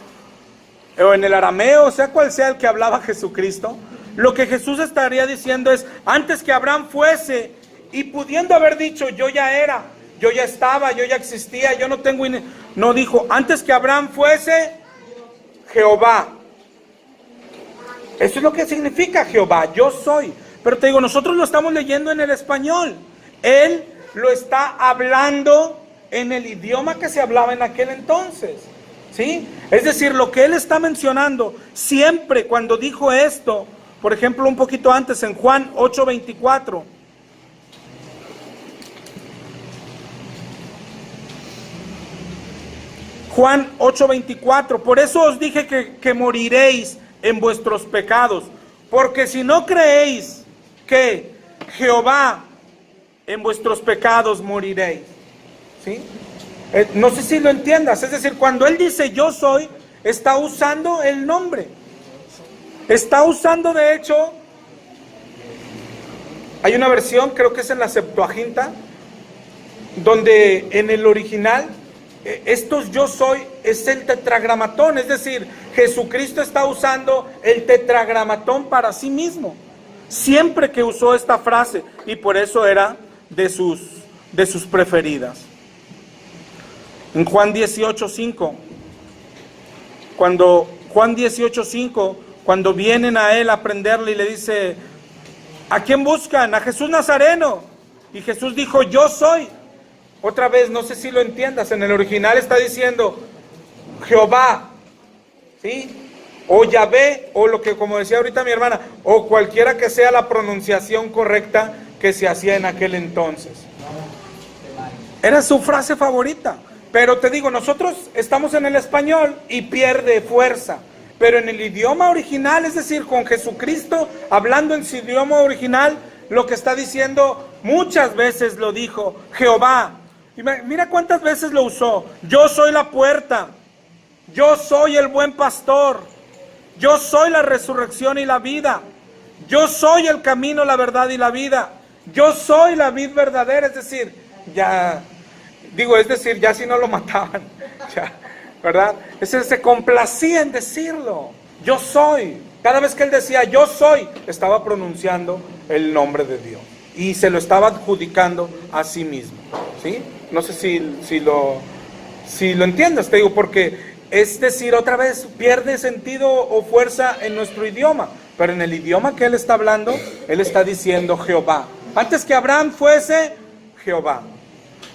o en el arameo, sea cual sea el que hablaba Jesucristo, lo que Jesús estaría diciendo es, antes que Abraham fuese, y pudiendo haber dicho, yo ya era, yo ya estaba, yo ya existía, yo no tengo... No dijo, antes que Abraham fuese, Jehová. Eso es lo que significa Jehová, yo soy. Pero te digo, nosotros lo estamos leyendo en el español. Él lo está hablando en el idioma que se hablaba en aquel entonces, ¿sí? Es decir, lo que él está mencionando siempre cuando dijo esto, por ejemplo, un poquito antes en Juan 8:24. Juan 8:24, por eso os dije que moriréis en vuestros pecados, porque si no creéis que Jehová, en vuestros pecados moriréis. ¿Sí? No sé si lo entiendas, es decir, cuando él dice yo soy, está usando el nombre. Está usando, de hecho, hay una versión, creo que es en la Septuaginta, donde en el original estos yo soy es el tetragramatón, es decir, Jesucristo está usando el tetragramatón para sí mismo. Siempre que usó esta frase, y por eso era de sus preferidas. En Juan 18:5, cuando vienen a él a prenderle y le dice, ¿a quién buscan? A Jesús Nazareno. Y Jesús dijo, yo soy. Otra vez, no sé si lo entiendas, en el original está diciendo Jehová, ¿sí? O Yahvé, o lo que, como decía ahorita mi hermana, o cualquiera que sea la pronunciación correcta que se hacía en aquel entonces. Era su frase favorita. Pero te digo, nosotros estamos en el español y pierde fuerza. Pero en el idioma original, es decir, con Jesucristo hablando en su idioma original, lo que está diciendo, muchas veces lo dijo, Jehová. Y mira cuántas veces lo usó. Yo soy la puerta. Yo soy el buen pastor. Yo soy la resurrección y la vida. Yo soy el camino, la verdad y la vida. Yo soy la vid verdadera. Es decir, ya si no lo mataban, ya, ¿verdad? Se complacía en decirlo. Yo soy. Cada vez que él decía yo soy, estaba pronunciando el nombre de Dios. Y se lo estaba adjudicando a sí mismo, ¿sí? No sé si lo entiendes, te digo, porque es decir, otra vez, pierde sentido o fuerza en nuestro idioma. Pero en el idioma que él está hablando, él está diciendo Jehová. Antes que Abraham fuese, Jehová.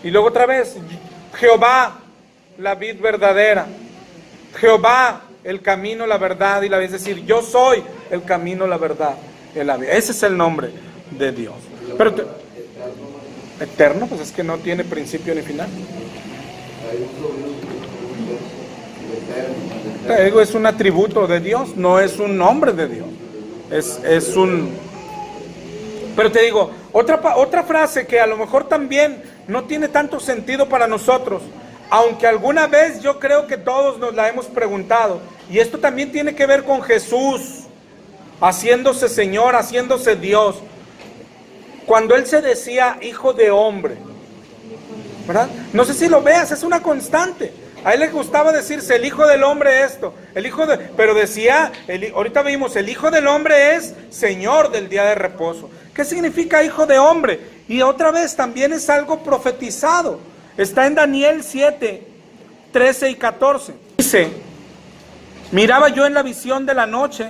Y luego otra vez, Jehová, la vid verdadera. Jehová, el camino, la verdad y la vida. Es decir, yo soy el camino, la verdad y la vida. Ese es el nombre de Dios. Pero eterno, pues es que no tiene principio ni final. Es un atributo de Dios, no es un nombre de Dios. Es un... Pero te digo, otra frase que a lo mejor también no tiene tanto sentido para nosotros, aunque alguna vez yo creo que todos nos la hemos preguntado, y esto también tiene que ver con Jesús, haciéndose Señor, haciéndose Dios, cuando Él se decía Hijo de Hombre, ¿verdad? No sé si lo veas, es una constante. A Él le gustaba decirse el Hijo del Hombre esto, pero decía, ahorita vimos, el Hijo del Hombre es Señor del día de reposo. ¿Qué significa Hijo de Hombre? Y otra vez también es algo profetizado. Está en Daniel 7, 13 y 14. Dice, miraba yo en la visión de la noche,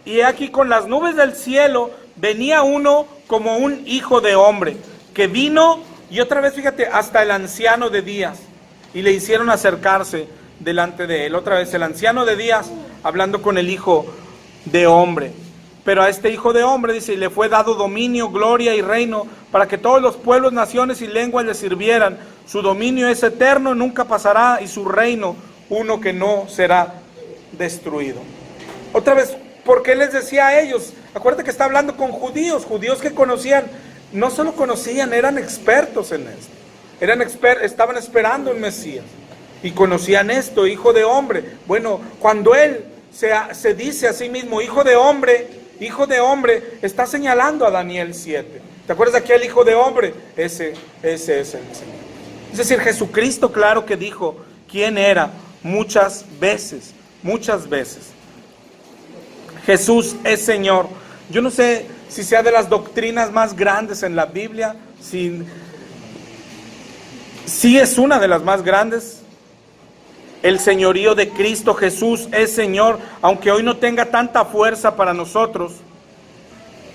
y he aquí con las nubes del cielo venía uno como un hijo de hombre, que vino, y otra vez fíjate, hasta el anciano de días, y le hicieron acercarse delante de él. Otra vez el anciano de días hablando con el hijo de hombre. Pero a este hijo de hombre, dice, y le fue dado dominio, gloria y reino, para que todos los pueblos, naciones y lenguas le sirvieran. Su dominio es eterno, nunca pasará, y su reino uno que no será destruido. Otra vez, ¿por qué les decía a ellos? Acuérdate que está hablando con judíos que conocían, no solo conocían, eran expertos en esto. Estaban esperando un Mesías y conocían esto, hijo de hombre. Bueno, cuando él se dice a sí mismo hijo de hombre, está señalando a Daniel 7. ¿Te acuerdas de aquel hijo de hombre? Ese es el Señor. Es decir, Jesucristo, claro que dijo quién era muchas veces. Jesús es Señor. Yo no sé si sea de las doctrinas más grandes en la Biblia, sí es una de las más grandes. El señorío de Cristo Jesús es Señor, aunque hoy no tenga tanta fuerza para nosotros.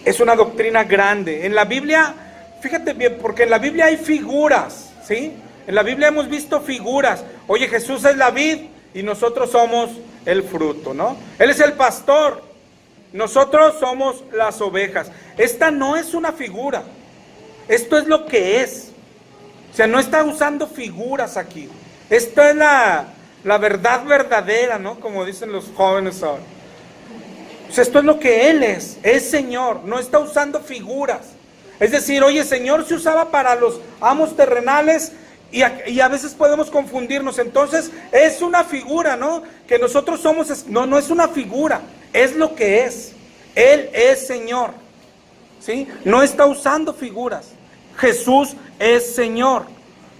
Es una doctrina grande. En la Biblia, fíjate bien, porque en la Biblia hay figuras, ¿sí? En la Biblia hemos visto figuras. Oye, Jesús es la vid y nosotros somos el fruto, ¿no? Él es el pastor, nosotros somos las ovejas. Esta no es una figura, esto es lo que es. O sea, no está usando figuras aquí. Esto es la verdad verdadera, ¿no? Como dicen los jóvenes ahora. O sea, esto es lo que Él es Señor, no está usando figuras. Es decir, oye, Señor se usaba para los amos terrenales y a veces podemos confundirnos. Entonces, es una figura, ¿no? Que nosotros somos, no es una figura, es lo que es. Él es Señor, ¿sí? No está usando figuras. Jesús es Señor.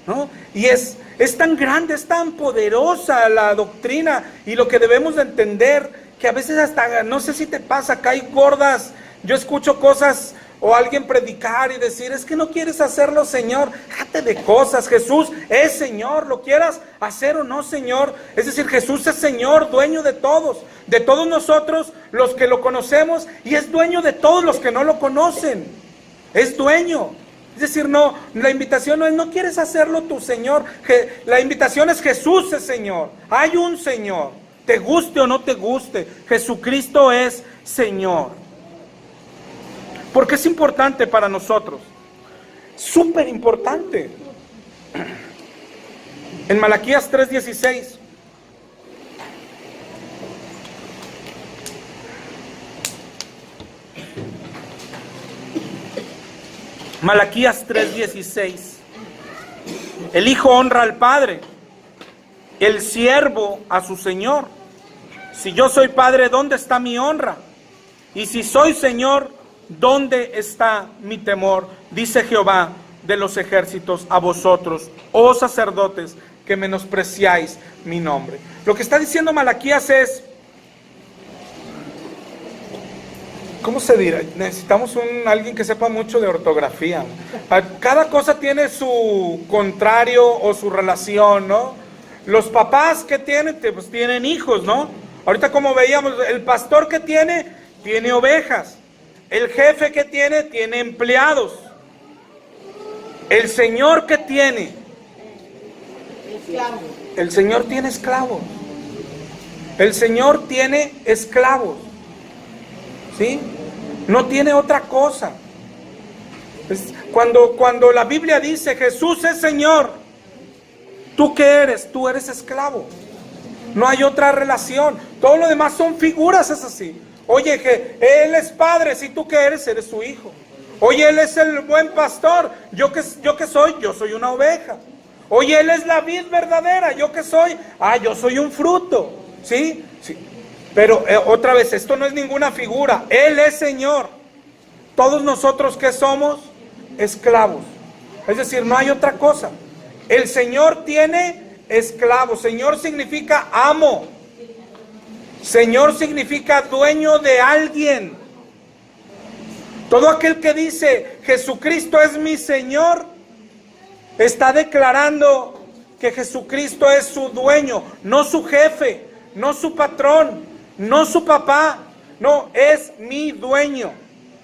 ¿no? Y es tan grande, es tan poderosa la doctrina y lo que debemos de entender, que a veces hasta, no sé si te pasa, caen gordas. Yo escucho cosas o alguien predicar y decir, es que no quieres hacerlo, Señor. Déjate de cosas, Jesús es Señor, lo quieras hacer o no, Señor. Es decir, Jesús es Señor, dueño de todos nosotros, los que lo conocemos, y es dueño de todos los que no lo conocen. Es dueño. Es decir, no, la invitación no es, no quieres hacerlo tu Señor. La invitación es, Jesús es Señor. Hay un Señor. Te guste o no te guste, Jesucristo es Señor. Porque es importante para nosotros. Súper importante. En Malaquías 3:16. Malaquías 3:16. El hijo honra al padre, el siervo a su señor. Si yo soy padre, ¿dónde está mi honra? Y si soy señor, ¿dónde está mi temor? Dice Jehová de los ejércitos a vosotros, oh sacerdotes, que menospreciáis mi nombre. Lo que está diciendo Malaquías es, ¿cómo se dirá? Necesitamos alguien que sepa mucho de ortografía. Cada cosa tiene su contrario o su relación, ¿no? Los papás que tienen, pues tienen hijos, ¿no? Ahorita como veíamos, el pastor que tiene ovejas. El jefe que tiene empleados. El Señor que tiene. El Señor tiene esclavos. El Señor tiene esclavos. ¿Sí? No tiene otra cosa. Cuando la Biblia dice Jesús es Señor, ¿tú qué eres? Tú eres esclavo. No hay otra relación. Todo lo demás son figuras, es así. Oye, que Él es padre, si tú qué eres, eres su hijo. Oye, Él es el buen pastor, ¿yo qué soy? Yo soy una oveja. Oye, Él es la vid verdadera, ¿yo qué soy? Yo soy un fruto, ¿sí? Sí. Pero otra vez, esto no es ninguna figura, Él es Señor. Todos nosotros, ¿qué somos? Esclavos. Es decir, no hay otra cosa. El Señor tiene esclavos. Señor significa amo. Señor significa dueño de alguien. Todo aquel que dice Jesucristo es mi Señor, está declarando que Jesucristo es su dueño, no su jefe, no su patrón, no su papá. No, es mi dueño,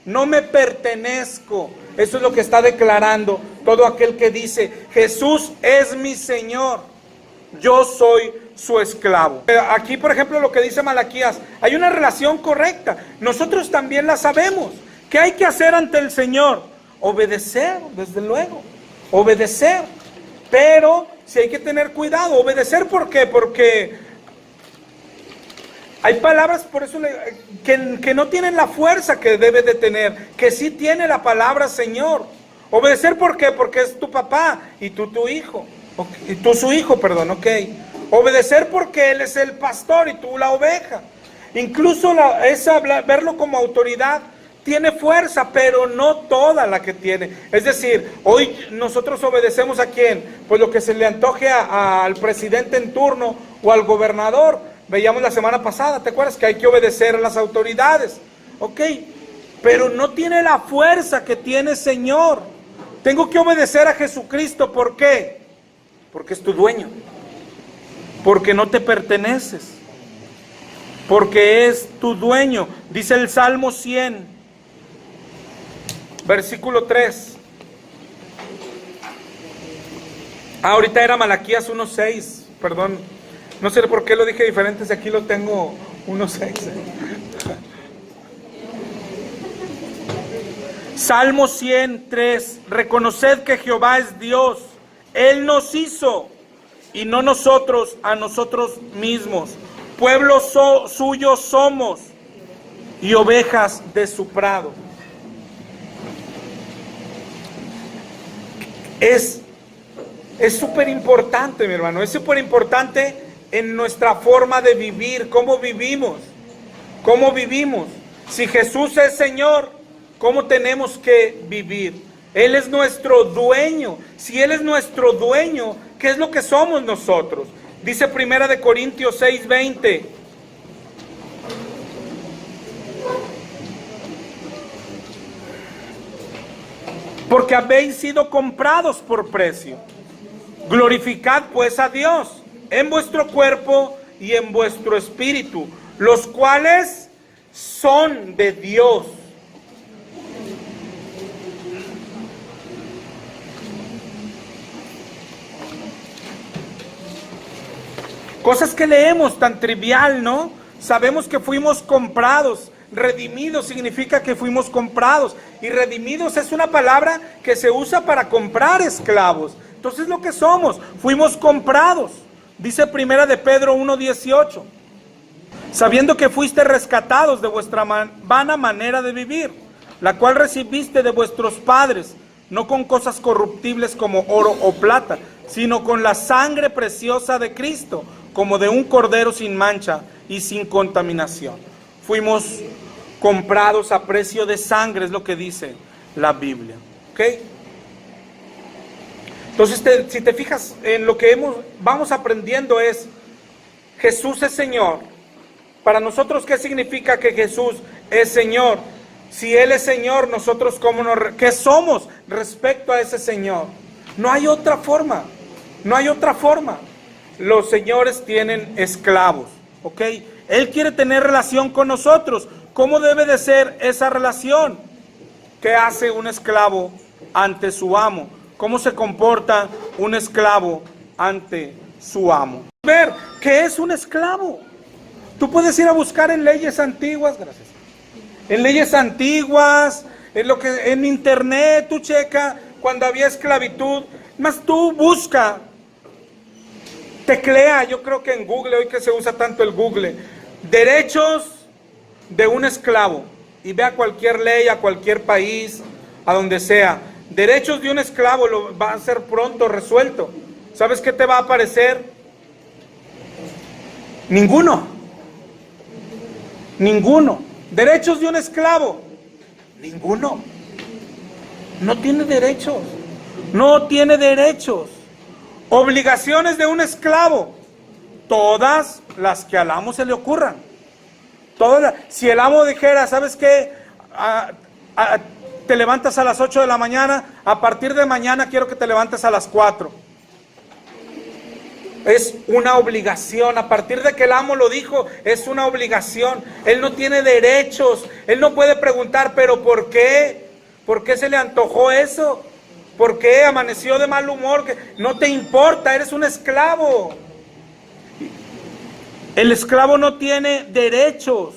no me pertenezco. Eso es lo que está declarando todo aquel que dice Jesús es mi Señor, yo soy su esclavo. Aquí, por ejemplo, lo que dice Malaquías, hay una relación correcta. Nosotros también la sabemos. ¿Qué hay que hacer ante el Señor? Obedecer, desde luego. Obedecer. Pero si hay que tener cuidado. ¿Obedecer por qué? Porque hay palabras, por eso, que no tienen la fuerza que debe de tener. Que sí tiene la palabra Señor. ¿Obedecer por qué? Porque es tu papá y tú tu hijo. Y tú su hijo, perdón, ok. Obedecer porque Él es el pastor y tú la oveja. Incluso verlo como autoridad tiene fuerza, pero no toda la que tiene. Es decir, hoy nosotros obedecemos ¿a quién? Pues lo que se le antoje al presidente en turno o al gobernador. Veíamos la semana pasada, ¿te acuerdas? Que hay que obedecer a las autoridades. Ok, pero no tiene la fuerza que tiene Señor. Tengo que obedecer a Jesucristo, ¿por qué? Porque es tu dueño. Porque no te perteneces. Porque es tu dueño. Dice el Salmo 100, versículo 3. Ahorita era Malaquías 1:6. Perdón. No sé por qué lo dije diferente, si aquí lo tengo 1:6. Salmo 100:3. Reconoced que Jehová es Dios. Él nos hizo y no nosotros a nosotros mismos. Pueblo suyo somos y ovejas de su prado. Es súper importante, mi hermano. Es súper importante en nuestra forma de vivir. ¿Cómo vivimos? ¿Cómo vivimos? Si Jesús es Señor, ¿cómo tenemos que vivir? Él es nuestro dueño. Si Él es nuestro dueño, ¿qué es lo que somos nosotros? Dice 1 Corintios 6:20. Porque habéis sido comprados por precio. Glorificad pues a Dios en vuestro cuerpo y en vuestro espíritu, los cuales son de Dios. Cosas que leemos tan trivial, ¿no? Sabemos que fuimos comprados. Redimidos significa que fuimos comprados. Y redimidos es una palabra que se usa para comprar esclavos. Entonces lo que somos, fuimos comprados. Dice 1 de Pedro 1:18. Sabiendo que fuiste rescatados de vuestra vana manera de vivir, la cual recibiste de vuestros padres, no con cosas corruptibles como oro o plata, sino con la sangre preciosa de Cristo, como de un cordero sin mancha y sin contaminación. Fuimos comprados a precio de sangre, es lo que dice la Biblia. ¿Ok? Entonces, si te fijas en lo que vamos aprendiendo es, Jesús es Señor. Para nosotros, ¿qué significa que Jesús es Señor? Si Él es Señor, nosotros ¿qué somos respecto a ese Señor? No hay otra forma. No hay otra forma. Los señores tienen esclavos, ¿ok? Él quiere tener relación con nosotros. ¿Cómo debe de ser esa relación? ¿Qué hace un esclavo ante su amo? ¿Cómo se comporta un esclavo ante su amo? Ver, ¿qué es un esclavo? Tú puedes ir a buscar en leyes antiguas, gracias. En leyes antiguas, en internet, tú checa cuando había esclavitud. Más tú busca, teclea, yo creo que en Google, hoy que se usa tanto el Google, derechos de un esclavo, y ve a cualquier ley, a cualquier país, a donde sea, derechos de un esclavo, lo va a ser pronto resuelto. ¿Sabes qué te va a aparecer? Ninguno. Derechos de un esclavo, ninguno. No tiene derechos. Obligaciones de un esclavo, todas las que al amo se le ocurran. Si el amo dijera, ¿sabes qué? Te levantas a las 8 de la mañana, a partir de mañana quiero que te levantes a las 4. Es una obligación. A partir de que el amo lo dijo, es una obligación. Él no tiene derechos. Él no puede preguntar, ¿pero por qué? ¿Por qué se le antojó eso? ¿Por qué amaneció de mal humor? No te importa, eres un esclavo. El esclavo no tiene derechos.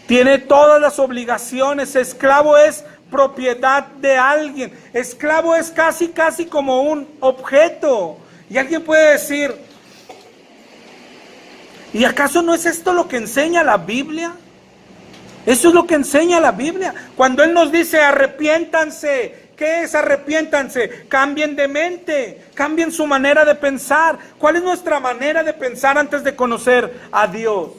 Tiene todas las obligaciones. Esclavo es propiedad de alguien. Esclavo es casi como un objeto. Y alguien puede decir, ¿y acaso no es esto lo que enseña la Biblia? Eso es lo que enseña la Biblia. Cuando Él nos dice arrepiéntanse, ¿qué es arrepiéntanse? Cambien de mente, cambien su manera de pensar. ¿Cuál es nuestra manera de pensar antes de conocer a Dios?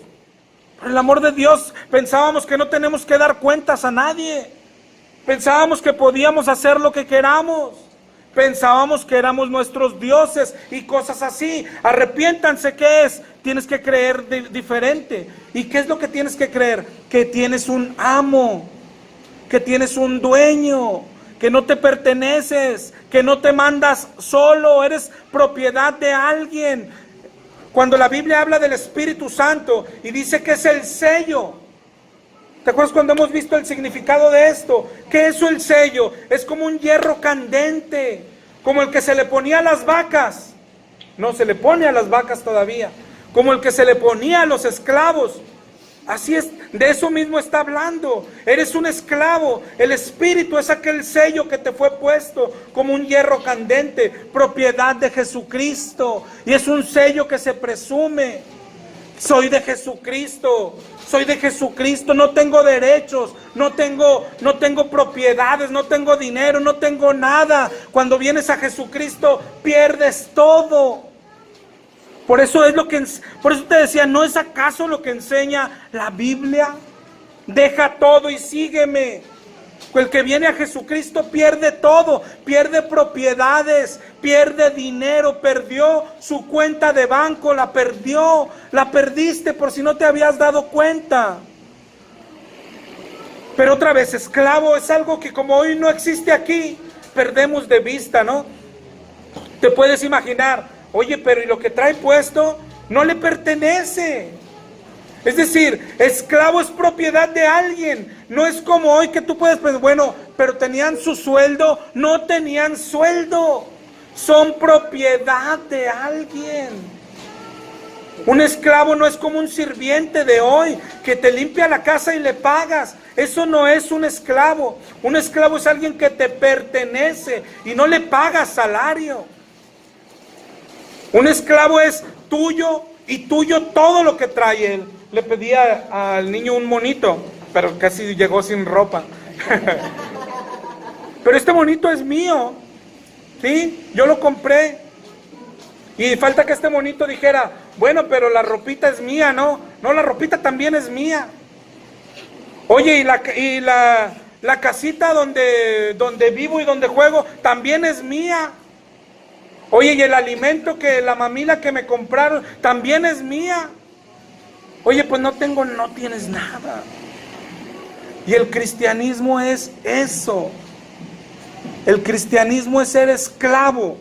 Por el amor de Dios, pensábamos que no tenemos que dar cuentas a nadie. Pensábamos que podíamos hacer lo que queramos. Pensábamos que éramos nuestros dioses y cosas así. Arrepiéntanse, ¿qué es? Tienes que creer diferente. ¿Y qué es lo que tienes que creer? Que tienes un amo, que tienes un dueño, que no te perteneces, que no te mandas solo, eres propiedad de alguien. Cuando la Biblia habla del Espíritu Santo y dice que es el sello, ¿te acuerdas cuando hemos visto el significado de esto? ¿Qué es el sello? Es como un hierro candente, como el que se le ponía a las vacas. No se le pone a las vacas todavía. Como el que se le ponía a los esclavos. Así es, de eso mismo está hablando. Eres un esclavo. El Espíritu es aquel sello que te fue puesto como un hierro candente, propiedad de Jesucristo. Y es un sello que se presume. Soy de Jesucristo. Soy de Jesucristo, no tengo derechos, no tengo propiedades, no tengo dinero, no tengo nada. Cuando vienes a Jesucristo, pierdes todo. Por eso te decía, ¿no es acaso lo que enseña la Biblia? Deja todo y sígueme. El que viene a Jesucristo pierde todo, pierde propiedades, pierde dinero, perdió su cuenta de banco, la perdió, la perdiste por si no te habías dado cuenta. Pero otra vez, esclavo es algo que como hoy no existe aquí, perdemos de vista, ¿no? Te puedes imaginar, oye, pero ¿y lo que trae puesto? No le pertenece. Es decir, esclavo es propiedad de alguien. No es como hoy que tú puedes pensar, bueno, pero tenían su sueldo. No tenían sueldo. Son propiedad de alguien. Un esclavo no es como un sirviente de hoy que te limpia la casa y le pagas. Eso no es un esclavo. Un esclavo es alguien que te pertenece y no le pagas salario. Un esclavo es tuyo y tuyo todo lo que trae él. Le pedía al niño un monito, pero casi llegó sin ropa. Pero este monito es mío, ¿sí? Yo lo compré. Y falta que este monito dijera, bueno, pero la ropita es mía, ¿no? No, la ropita también es mía. Oye, y la casita donde vivo y donde juego también es mía. Oye, y el alimento que la mamila que me compraron también es mía. Oye, pues no tienes nada. Y el cristianismo es eso. El cristianismo es ser esclavo.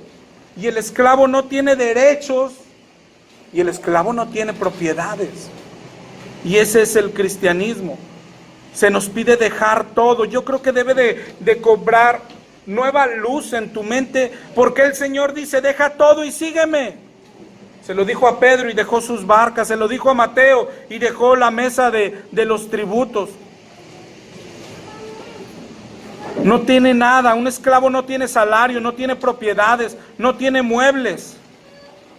Y el esclavo no tiene derechos. Y el esclavo no tiene propiedades. Y ese es el cristianismo. Se nos pide dejar todo. Yo creo que debe de cobrar nueva luz en tu mente. Porque el Señor dice, deja todo y sígueme. Se lo dijo a Pedro y dejó sus barcas. Se lo dijo a Mateo y dejó la mesa de los tributos. No tiene nada. Un esclavo no tiene salario, no tiene propiedades, no tiene muebles.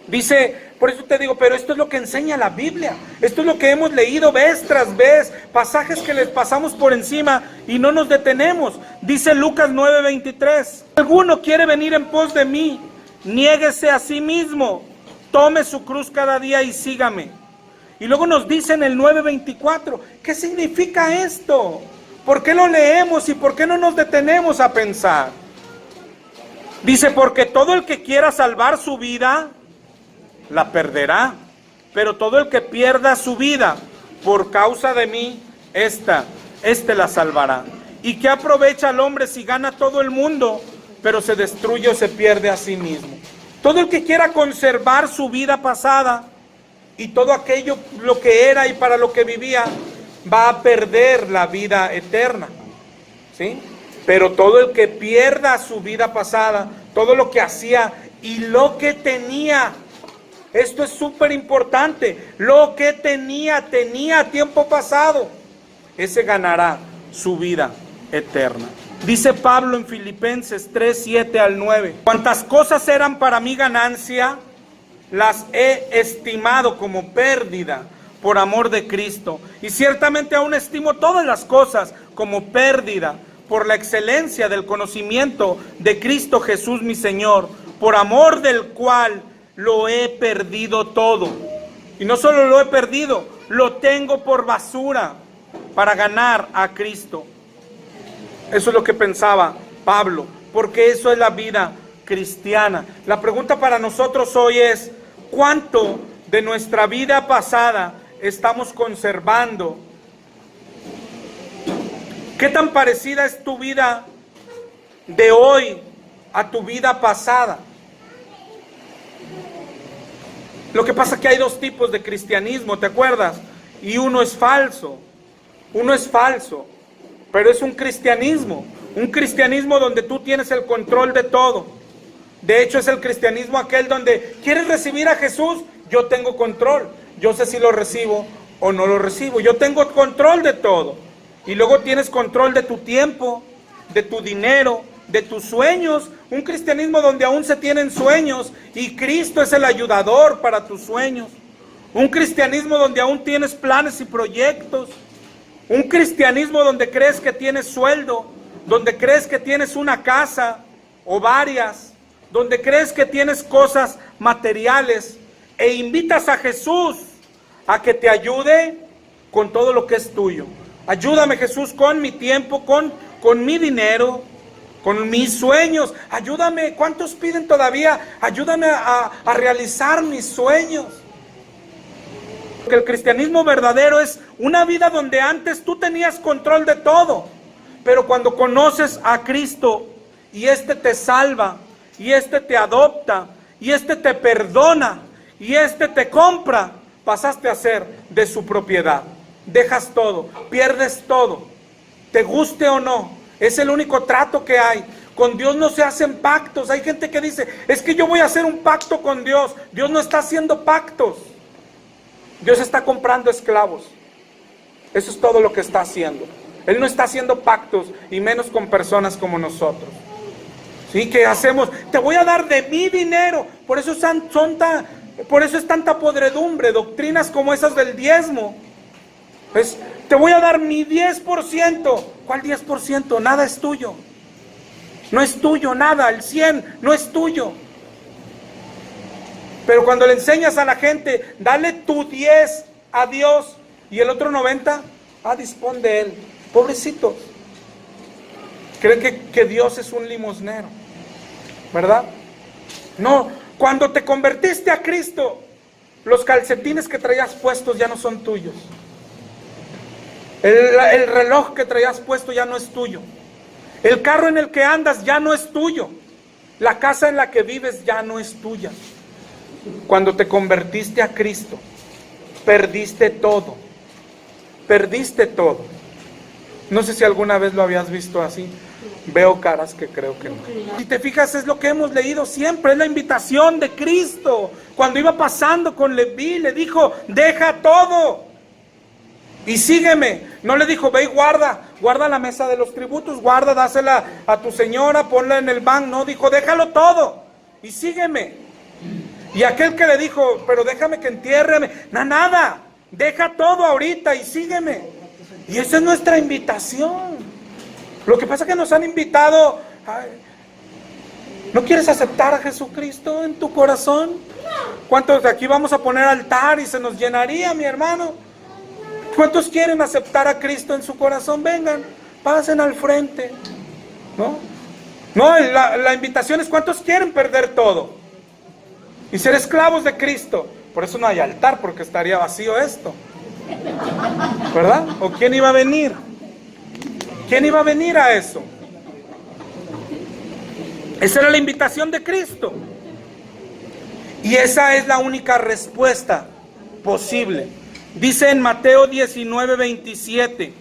Dice, por eso te digo, pero esto es lo que enseña la Biblia. Esto es lo que hemos leído vez tras vez. Pasajes que les pasamos por encima y no nos detenemos. Dice Lucas 9:23. Si alguno quiere venir en pos de mí, niéguese a sí mismo. Tome su cruz cada día y sígame. Y luego nos dice en el 9:24, ¿qué significa esto? ¿Por qué lo leemos y por qué no nos detenemos a pensar? Dice, porque todo el que quiera salvar su vida, la perderá. Pero todo el que pierda su vida por causa de mí, este la salvará. ¿Y qué aprovecha el hombre si gana todo el mundo, pero se destruye o se pierde a sí mismo? Todo el que quiera conservar su vida pasada y todo aquello, lo que era y para lo que vivía, va a perder la vida eterna, ¿sí? Pero todo el que pierda su vida pasada, todo lo que hacía y lo que tenía, esto es súper importante, lo que tenía tiempo pasado, ese ganará su vida eterna. Dice Pablo en Filipenses 3:7-9, cuantas cosas eran para mí ganancia, las he estimado como pérdida por amor de Cristo. Y ciertamente aún estimo todas las cosas como pérdida por la excelencia del conocimiento de Cristo Jesús mi Señor, por amor del cual lo he perdido todo. Y no solo lo he perdido, lo tengo por basura para ganar a Cristo. Eso es lo que pensaba Pablo, porque eso es la vida cristiana. La pregunta para nosotros hoy es, ¿cuánto de nuestra vida pasada estamos conservando? ¿Qué tan parecida es tu vida de hoy a tu vida pasada? Lo que pasa es que hay dos tipos de cristianismo, ¿te acuerdas? Y uno es falso, pero es un cristianismo donde tú tienes el control de todo. De hecho es el cristianismo aquel donde quieres recibir a Jesús, yo tengo control, yo sé si lo recibo o no lo recibo, yo tengo control de todo. Y luego tienes control de tu tiempo, de tu dinero, de tus sueños. Un cristianismo donde aún se tienen sueños y Cristo es el ayudador para tus sueños. Un cristianismo donde aún tienes planes y proyectos. Un cristianismo donde crees que tienes sueldo, donde crees que tienes una casa o varias, donde crees que tienes cosas materiales e invitas a Jesús a que te ayude con todo lo que es tuyo. Ayúdame, Jesús, con mi tiempo, con con mi dinero, con mis sueños. Ayúdame, ¿cuántos piden todavía? Ayúdame a realizar mis sueños. Porque el cristianismo verdadero es una vida donde antes tú tenías control de todo, pero cuando conoces a Cristo y este te salva, y este te adopta, y este te perdona, y este te compra, pasaste a ser de su propiedad. Dejas todo, pierdes todo, te guste o no. Es el único trato que hay. Con Dios no se hacen pactos. Hay gente que dice, es que yo voy a hacer un pacto con Dios. Dios no está haciendo pactos. Dios está comprando esclavos. Eso es todo lo que está haciendo. Él no está haciendo pactos, y menos con personas como nosotros. ¿Sí? ¿Qué hacemos? Te voy a dar de mi dinero. Por eso es tanta podredumbre, doctrinas como esas del diezmo. Pues, te voy a dar mi 10%. ¿Cuál 10%? Nada es tuyo. No es tuyo nada. El 100 no es tuyo. Pero cuando le enseñas a la gente, dale tu 10 a Dios y el otro 90, dispón de él. Pobrecitos. Creen que Dios es un limosnero, ¿verdad? No, cuando te convertiste a Cristo, los calcetines que traías puestos ya no son tuyos. El reloj que traías puesto ya no es tuyo. El carro en el que andas ya no es tuyo. La casa en la que vives ya no es tuya. Cuando te convertiste a Cristo, perdiste todo. Perdiste todo. No sé si alguna vez lo habías visto así. Veo caras que creo que no. Si te fijas, es lo que hemos leído siempre, es la invitación de Cristo. Cuando iba pasando con Leví, le dijo, deja todo y sígueme. No le dijo, ve y guarda la mesa de los tributos, dásela a tu señora, ponla en el banco. No, dijo, déjalo todo y sígueme. Y aquel que le dijo, pero déjame que entiérreme, nada, deja todo ahorita y sígueme. Y esa es nuestra invitación. Lo que pasa es que nos han invitado, ¿no quieres aceptar a Jesucristo en tu corazón? ¿Cuántos de aquí vamos a poner altar y se nos llenaría, mi hermano? ¿Cuántos quieren aceptar a Cristo en su corazón? Vengan, pasen al frente. No, la invitación es, ¿cuántos quieren perder todo y ser esclavos de Cristo? Por eso no hay altar, porque estaría vacío esto, ¿verdad? ¿O quién iba a venir? ¿Quién iba a venir a eso? Esa era la invitación de Cristo. Y esa es la única respuesta posible. Dice en Mateo 19:27.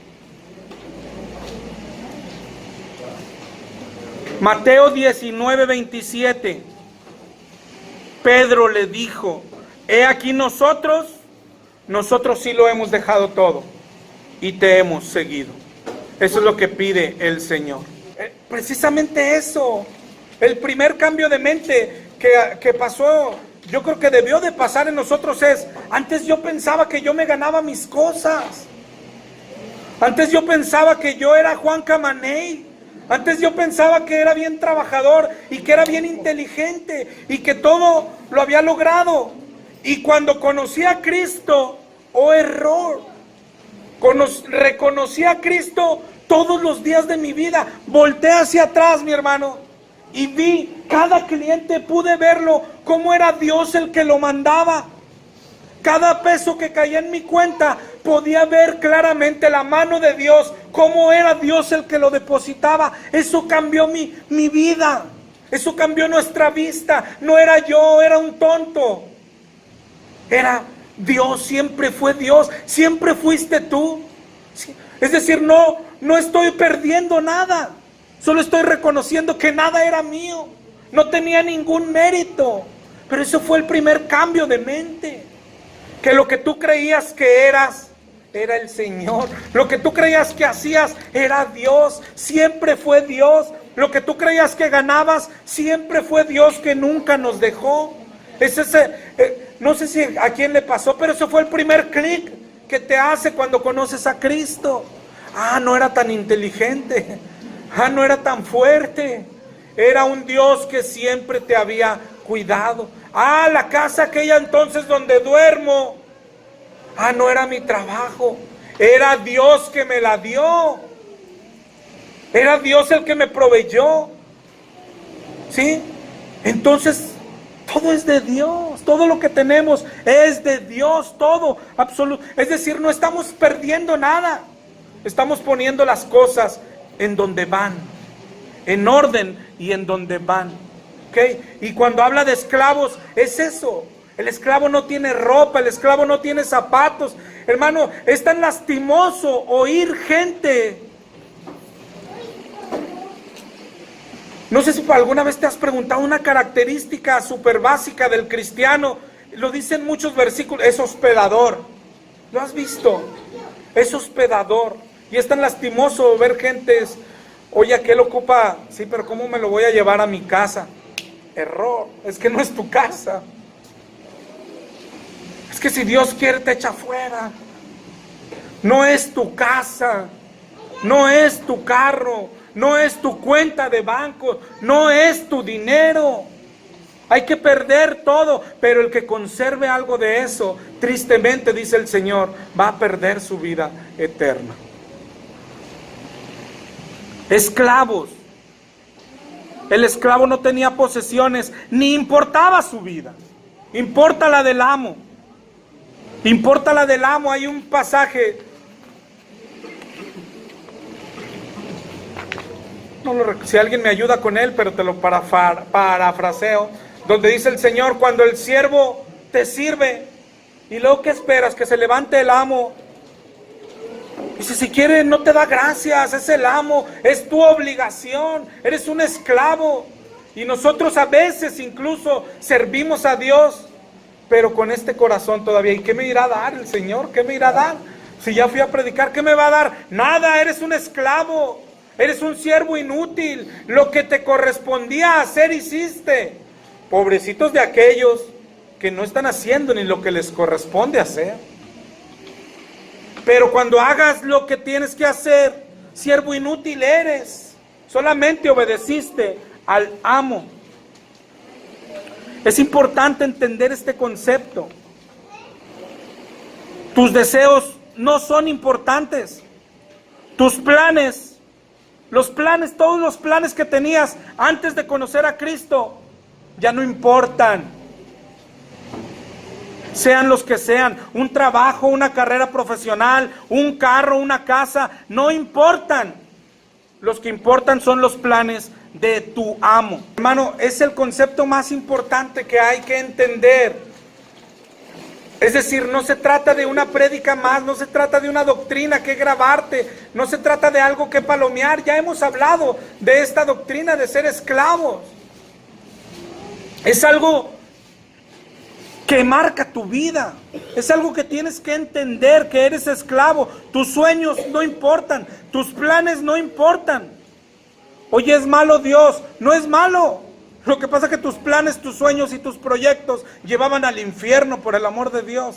Mateo 19:27. Pedro le dijo, he aquí nosotros sí lo hemos dejado todo y te hemos seguido. Eso es lo que pide el Señor. Precisamente eso. El primer cambio de mente que pasó, yo creo que debió de pasar en nosotros es, antes yo pensaba que yo me ganaba mis cosas. Antes yo pensaba que yo era Juan Camaney. Antes yo pensaba que era bien trabajador y que era bien inteligente y que todo lo había logrado. Y cuando conocí a Cristo, error. Reconocí a Cristo todos los días de mi vida. Volteé hacia atrás, mi hermano, y vi cada cliente, pude verlo, cómo era Dios el que lo mandaba. Cada peso que caía en mi cuenta, podía ver claramente la mano de Dios, cómo era Dios el que lo depositaba. Eso cambió mi vida. Eso cambió nuestra vista. No era yo, era un tonto. Era Dios, siempre fue Dios, siempre fuiste tú. Es decir, no estoy perdiendo nada. Solo estoy reconociendo que nada era mío. No tenía ningún mérito. Pero eso fue el primer cambio de mente. Que lo que tú creías que eras, era el Señor. Lo que tú creías que hacías, era Dios. Siempre fue Dios. Lo que tú creías que ganabas, siempre fue Dios que nunca nos dejó. No sé si a quién le pasó, pero eso fue el primer clic que te hace cuando conoces a Cristo. No era tan inteligente. No era tan fuerte. Era un Dios que siempre te había cuidado. La casa aquella entonces donde duermo. No era mi trabajo. Era Dios que me la dio. Era Dios el que me proveyó. ¿Sí? Entonces, todo es de Dios. Todo lo que tenemos es de Dios. Todo, absoluto. Es decir, no estamos perdiendo nada. Estamos poniendo las cosas en donde van. En orden y en donde van. ¿Okay? Y cuando habla de esclavos, es eso. El esclavo no tiene ropa, el esclavo no tiene zapatos. Hermano, es tan lastimoso oír gente. No sé si alguna vez te has preguntado una característica súper básica del cristiano. Lo dicen muchos versículos, es hospedador. ¿Lo has visto? Es hospedador. Y es tan lastimoso ver gentes, oye, aquel ocupa, sí, pero ¿cómo me lo voy a llevar a mi casa? Error, es que no es tu casa. Es que si Dios quiere te echa fuera. No es tu casa, no es tu carro, no es tu cuenta de banco, no es tu dinero. Hay que perder todo, pero el que conserve algo de eso, tristemente, dice el Señor, va a perder su vida eterna. Esclavos. El esclavo no tenía posesiones, ni importaba su vida. Importa la del amo. Importa la del amo. Hay un pasaje, si alguien me ayuda con él, pero te lo parafraseo, donde dice el Señor, cuando el siervo te sirve, y luego ¿qué esperas? Que se levante el amo. Dice, si quiere no te da gracias, es el amo, es tu obligación, eres un esclavo. Y nosotros a veces incluso servimos a Dios, pero con este corazón todavía. ¿Y qué me irá a dar el Señor? ¿Qué me irá a dar? Si ya fui a predicar, ¿qué me va a dar? Nada, eres un esclavo, eres un siervo inútil. Lo que te correspondía hacer hiciste. Pobrecitos de aquellos que no están haciendo ni lo que les corresponde hacer. Pero cuando hagas lo que tienes que hacer, siervo inútil eres. Solamente obedeciste al amo. Es importante entender este concepto. Tus deseos no son importantes. Tus planes, todos los planes que tenías antes de conocer a Cristo, ya no importan. Sean los que sean, un trabajo, una carrera profesional, un carro, una casa, no importan. Los que importan son los planes de tu amo. Hermano, es el concepto más importante que hay que entender. Es decir, no se trata de una prédica más, no se trata de una doctrina que grabarte, no se trata de algo que palomear. Ya hemos hablado de esta doctrina de ser esclavos. Es algo que marca tu vida. Es algo que tienes que entender, que eres esclavo. Tus sueños no importan, tus planes no importan. Oye, ¿es malo Dios? No es malo. Lo que pasa es que tus planes, tus sueños y tus proyectos llevaban al infierno, por el amor de Dios.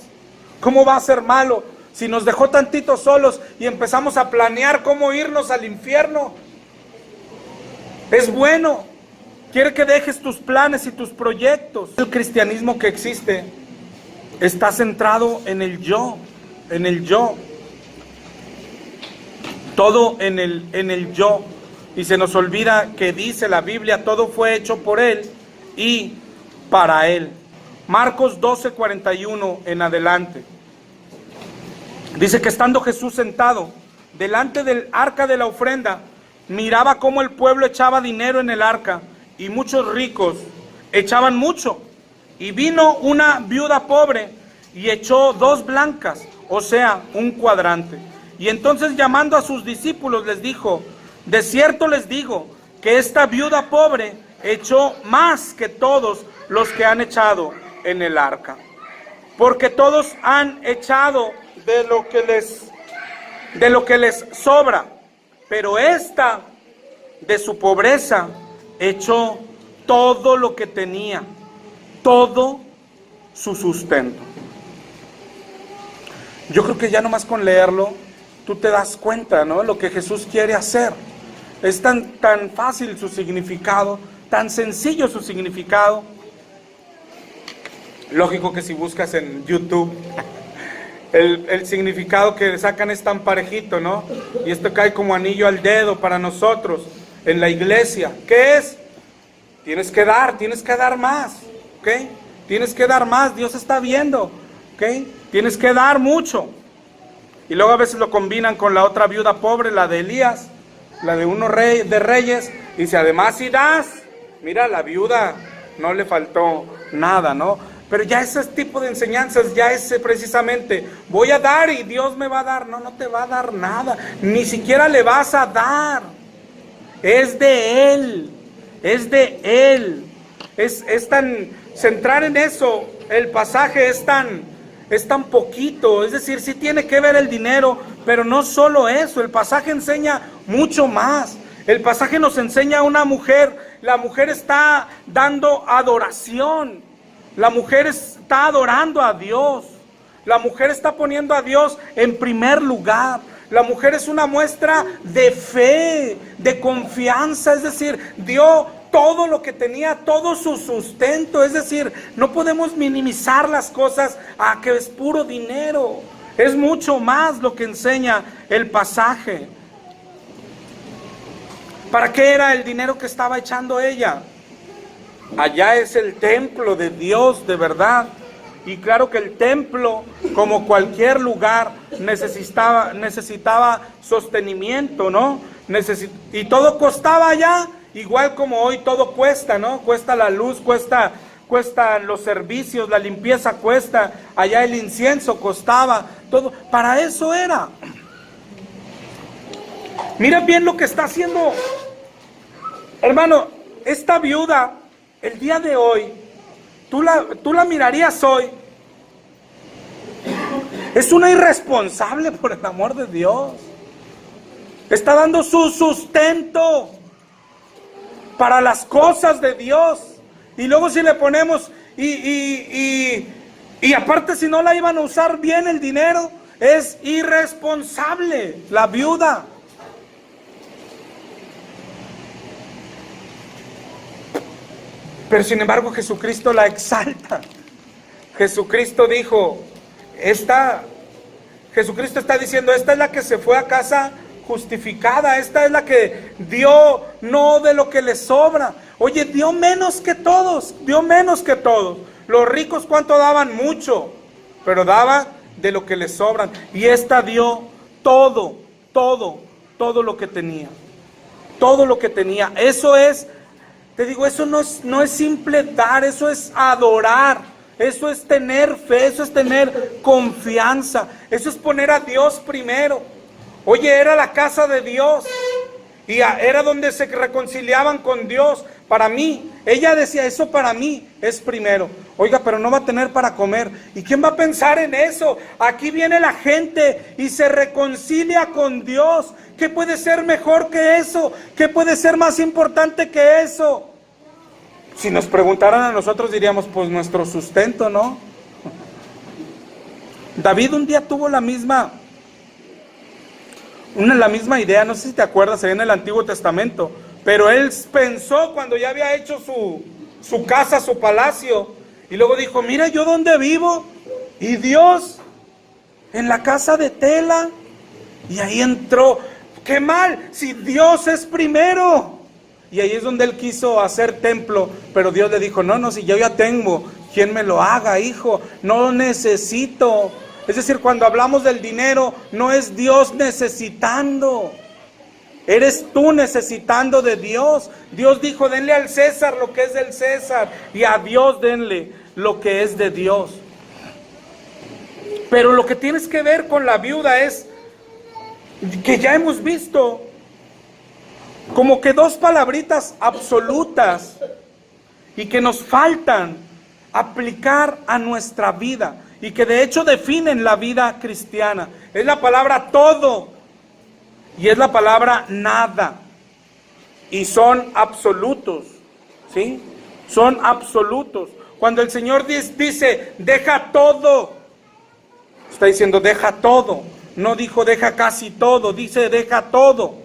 ¿Cómo va a ser malo si nos dejó tantito solos y empezamos a planear cómo irnos al infierno? Es bueno. Quiere que dejes tus planes y tus proyectos. El cristianismo que existe está centrado en el yo, en el yo. Todo en el yo. Y se nos olvida que dice la Biblia, todo fue hecho por Él y para Él. Marcos 12:41 en adelante. Dice que estando Jesús sentado delante del arca de la ofrenda, miraba cómo el pueblo echaba dinero en el arca, y muchos ricos echaban mucho. Y vino una viuda pobre y echó 2 blancas, o sea, un cuadrante. Y entonces, llamando a sus discípulos, les dijo: de cierto les digo que esta viuda pobre echó más que todos los que han echado en el arca. Porque todos han echado de lo que les sobra, pero esta de su pobreza echó todo lo que tenía, todo su sustento. Yo creo que ya nomás con leerlo, tú te das cuenta, ¿no? Lo que Jesús quiere hacer. Es tan fácil su significado, tan sencillo su significado. Lógico que si buscas en YouTube el significado que sacan es tan parejito, ¿no? Y esto cae como anillo al dedo para nosotros en la iglesia. ¿Qué es? Tienes que dar más, ¿ok? Tienes que dar más, Dios está viendo, ¿ok? Tienes que dar mucho. Y luego a veces lo combinan con la otra viuda pobre, la de Elías, la de uno de reyes. Dice, además si das, mira, la viuda no le faltó nada, ¿no? Pero ya ese tipo de enseñanzas, ya ese precisamente, voy a dar y Dios me va a dar. No, no te va a dar nada, ni siquiera le vas a dar. Es de Él, es de Él. Es tan, centrar en eso, el pasaje es tan poquito, es decir, sí tiene que ver el dinero, pero no solo eso, el pasaje enseña mucho más. El pasaje nos enseña a una mujer, la mujer está dando adoración. La mujer está adorando a Dios. La mujer está poniendo a Dios en primer lugar. La mujer es una muestra de fe, de confianza. Es decir, dio todo lo que tenía, todo su sustento. Es decir, no podemos minimizar las cosas a que es puro dinero. Es mucho más lo que enseña el pasaje. ¿Para qué era el dinero que estaba echando ella? Allá es el templo de Dios de verdad. Y claro que el templo, como cualquier lugar, necesitaba sostenimiento, ¿no? Y todo costaba allá, igual como hoy todo cuesta, ¿no? Cuesta la luz, cuesta los servicios, la limpieza cuesta, allá el incienso costaba, todo. Para eso era. Mira bien lo que está haciendo, hermano, esta viuda. El día de hoy, tú la mirarías hoy, es una irresponsable por el amor de Dios. Está dando su sustento para las cosas de Dios. Y luego si le ponemos, y aparte si no la iban a usar bien el dinero, es irresponsable la viuda. Pero sin embargo Jesucristo la exalta. Jesucristo dijo, Jesucristo está diciendo, esta es la que se fue a casa justificada, esta es la que dio no de lo que le sobra. Oye, dio menos que todos, dio menos que todos. Los ricos, ¿cuánto daban? Mucho, pero daba de lo que le sobran. Y esta dio todo lo que tenía. Todo lo que tenía. Eso es, te digo, eso no es simple dar, eso es adorar, eso es tener fe, eso es tener confianza, eso es poner a Dios primero. Oye, era la casa de Dios y era donde se reconciliaban con Dios. Para mí, ella decía, eso para mí es primero. Oiga, pero no va a tener para comer. ¿Y quién va a pensar en eso? Aquí viene la gente y se reconcilia con Dios. ¿Qué puede ser mejor que eso? ¿Qué puede ser más importante que eso? Si nos preguntaran a nosotros diríamos, pues nuestro sustento, ¿no? David un día tuvo la misma idea, no sé si te acuerdas, en el Antiguo Testamento, pero él pensó cuando ya había hecho su casa, su palacio, y luego dijo, mira yo dónde vivo, y Dios en la casa de tela, y ahí entró. ¡Qué mal! Si Dios es primero. Y ahí es donde él quiso hacer templo, pero Dios le dijo, no, si yo ya tengo, ¿quién me lo haga, hijo? No necesito. Es decir, cuando hablamos del dinero, no es Dios necesitando, eres tú necesitando de Dios. Dios dijo, denle al César lo que es del César, y a Dios denle lo que es de Dios. Pero lo que tienes que ver con la viuda es que ya hemos visto como que dos palabritas absolutas y que nos faltan aplicar a nuestra vida y que de hecho definen la vida cristiana. Es la palabra todo y es la palabra nada, y son absolutos, ¿sí? Son absolutos. Cuando el Señor dice deja todo, está diciendo deja todo. No dijo deja casi todo, dice deja todo.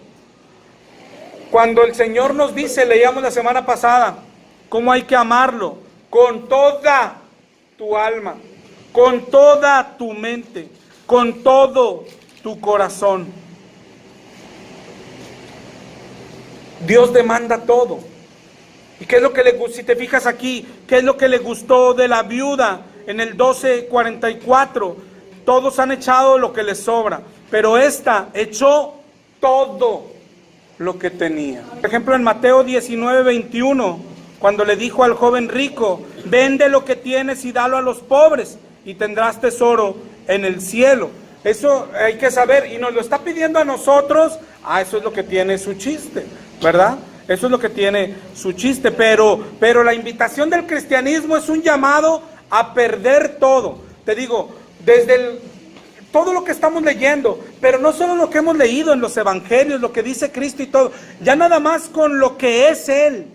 Cuando el Señor nos dice, leíamos la semana pasada, cómo hay que amarlo, con toda tu alma, con toda tu mente, con todo tu corazón. Dios demanda todo. ¿Y qué es lo que le gustó? Si te fijas aquí, ¿qué es lo que le gustó de la viuda en el 12:44? Todos han echado lo que les sobra, pero esta echó todo lo que tenía. Por ejemplo, en Mateo 19:21, cuando le dijo al joven rico, vende lo que tienes y dalo a los pobres, y tendrás tesoro en el cielo. Eso hay que saber, y nos lo está pidiendo a nosotros. Eso es lo que tiene su chiste, ¿verdad? Eso es lo que tiene su chiste, pero la invitación del cristianismo es un llamado a perder todo. Te digo, desde todo lo que estamos leyendo, pero no solo lo que hemos leído en los evangelios, lo que dice Cristo y todo, ya nada más con lo que es Él,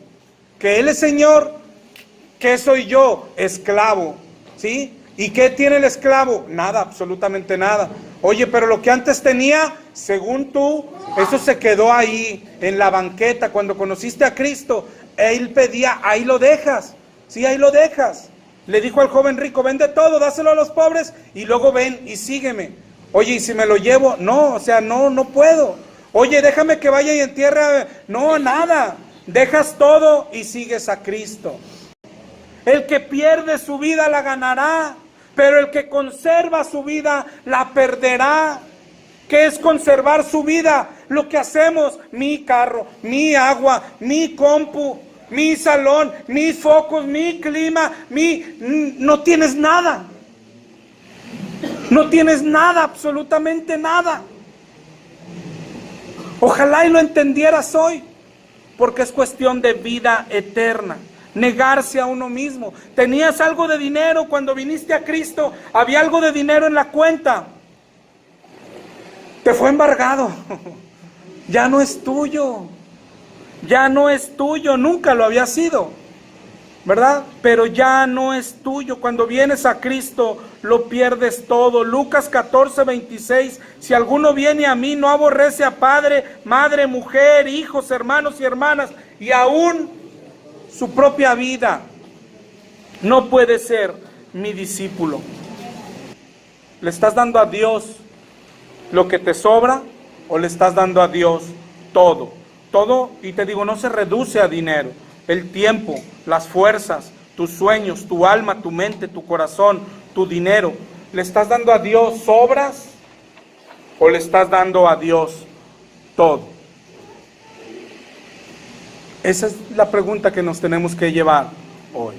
que Él es Señor. ¿Qué soy yo? Esclavo, ¿sí? ¿Y qué tiene el esclavo? Nada, absolutamente nada. Oye, pero lo que antes tenía, según tú, eso se quedó ahí, en la banqueta. Cuando conociste a Cristo, Él pedía, ahí lo dejas, sí, ahí lo dejas. Le dijo al joven rico, vende todo, dáselo a los pobres, y luego ven y sígueme. Oye, ¿y si me lo llevo? No, o sea, no puedo. Oye, déjame que vaya y entierre. No, nada. Dejas todo y sigues a Cristo. El que pierde su vida la ganará, pero el que conserva su vida la perderá. ¿Qué es conservar su vida? Lo que hacemos, mi carro, mi agua, mi compu, mi salón, mis focos, mi clima, no tienes nada. No tienes nada, absolutamente nada. Ojalá y lo entendieras hoy, porque es cuestión de vida eterna. Negarse a uno mismo. Tenías algo de dinero cuando viniste a Cristo, había algo de dinero en la cuenta. Te fue embargado. Ya no es tuyo. Ya no es tuyo, nunca lo había sido, ¿verdad? Pero ya no es tuyo. Cuando vienes a Cristo, lo pierdes todo. Lucas 14:26, si alguno viene a mí, no aborrece a padre, madre, mujer, hijos, hermanos y hermanas, y aún su propia vida, no puede ser mi discípulo. ¿Le estás dando a Dios lo que te sobra o le estás dando a Dios todo? Todo, y te digo, no se reduce a dinero. El tiempo, las fuerzas, tus sueños, tu alma, tu mente, tu corazón, tu dinero. ¿Le estás dando a Dios sobras o le estás dando a Dios todo? Esa es la pregunta que nos tenemos que llevar hoy.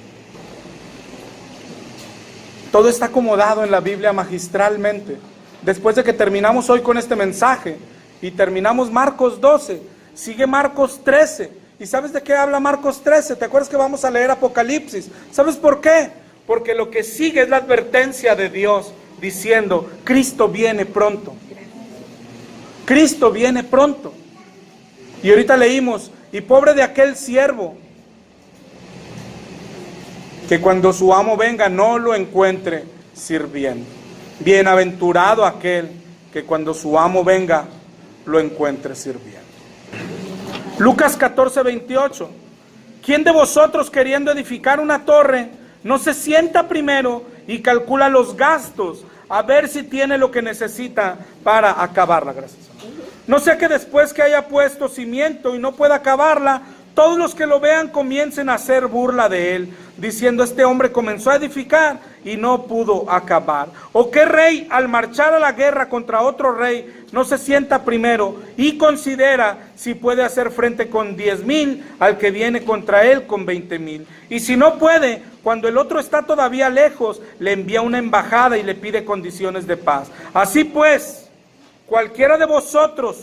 Todo está acomodado en la Biblia magistralmente. Después de que terminamos hoy con este mensaje y terminamos Marcos 12, sigue Marcos 13. ¿Y sabes de qué habla Marcos 13? ¿Te acuerdas que vamos a leer Apocalipsis? ¿Sabes por qué? Porque lo que sigue es la advertencia de Dios diciendo, Cristo viene pronto. Cristo viene pronto. Y ahorita leímos, y pobre de aquel siervo que cuando su amo venga no lo encuentre sirviendo. Bienaventurado aquel que cuando su amo venga lo encuentre sirviendo. Lucas 14:28. ¿Quién de vosotros, queriendo edificar una torre, no se sienta primero y calcula los gastos a ver si tiene lo que necesita para acabarla? Gracias. No sea que después que haya puesto cimiento y no pueda acabarla, todos los que lo vean comiencen a hacer burla de él, diciendo, este hombre comenzó a edificar y no pudo acabar. ¿O qué rey, al marchar a la guerra contra otro rey, no se sienta primero y considera si puede hacer frente con 10,000 al que viene contra él con 20,000? Y si no puede, cuando el otro está todavía lejos, le envía una embajada y le pide condiciones de paz. Así pues, cualquiera de vosotros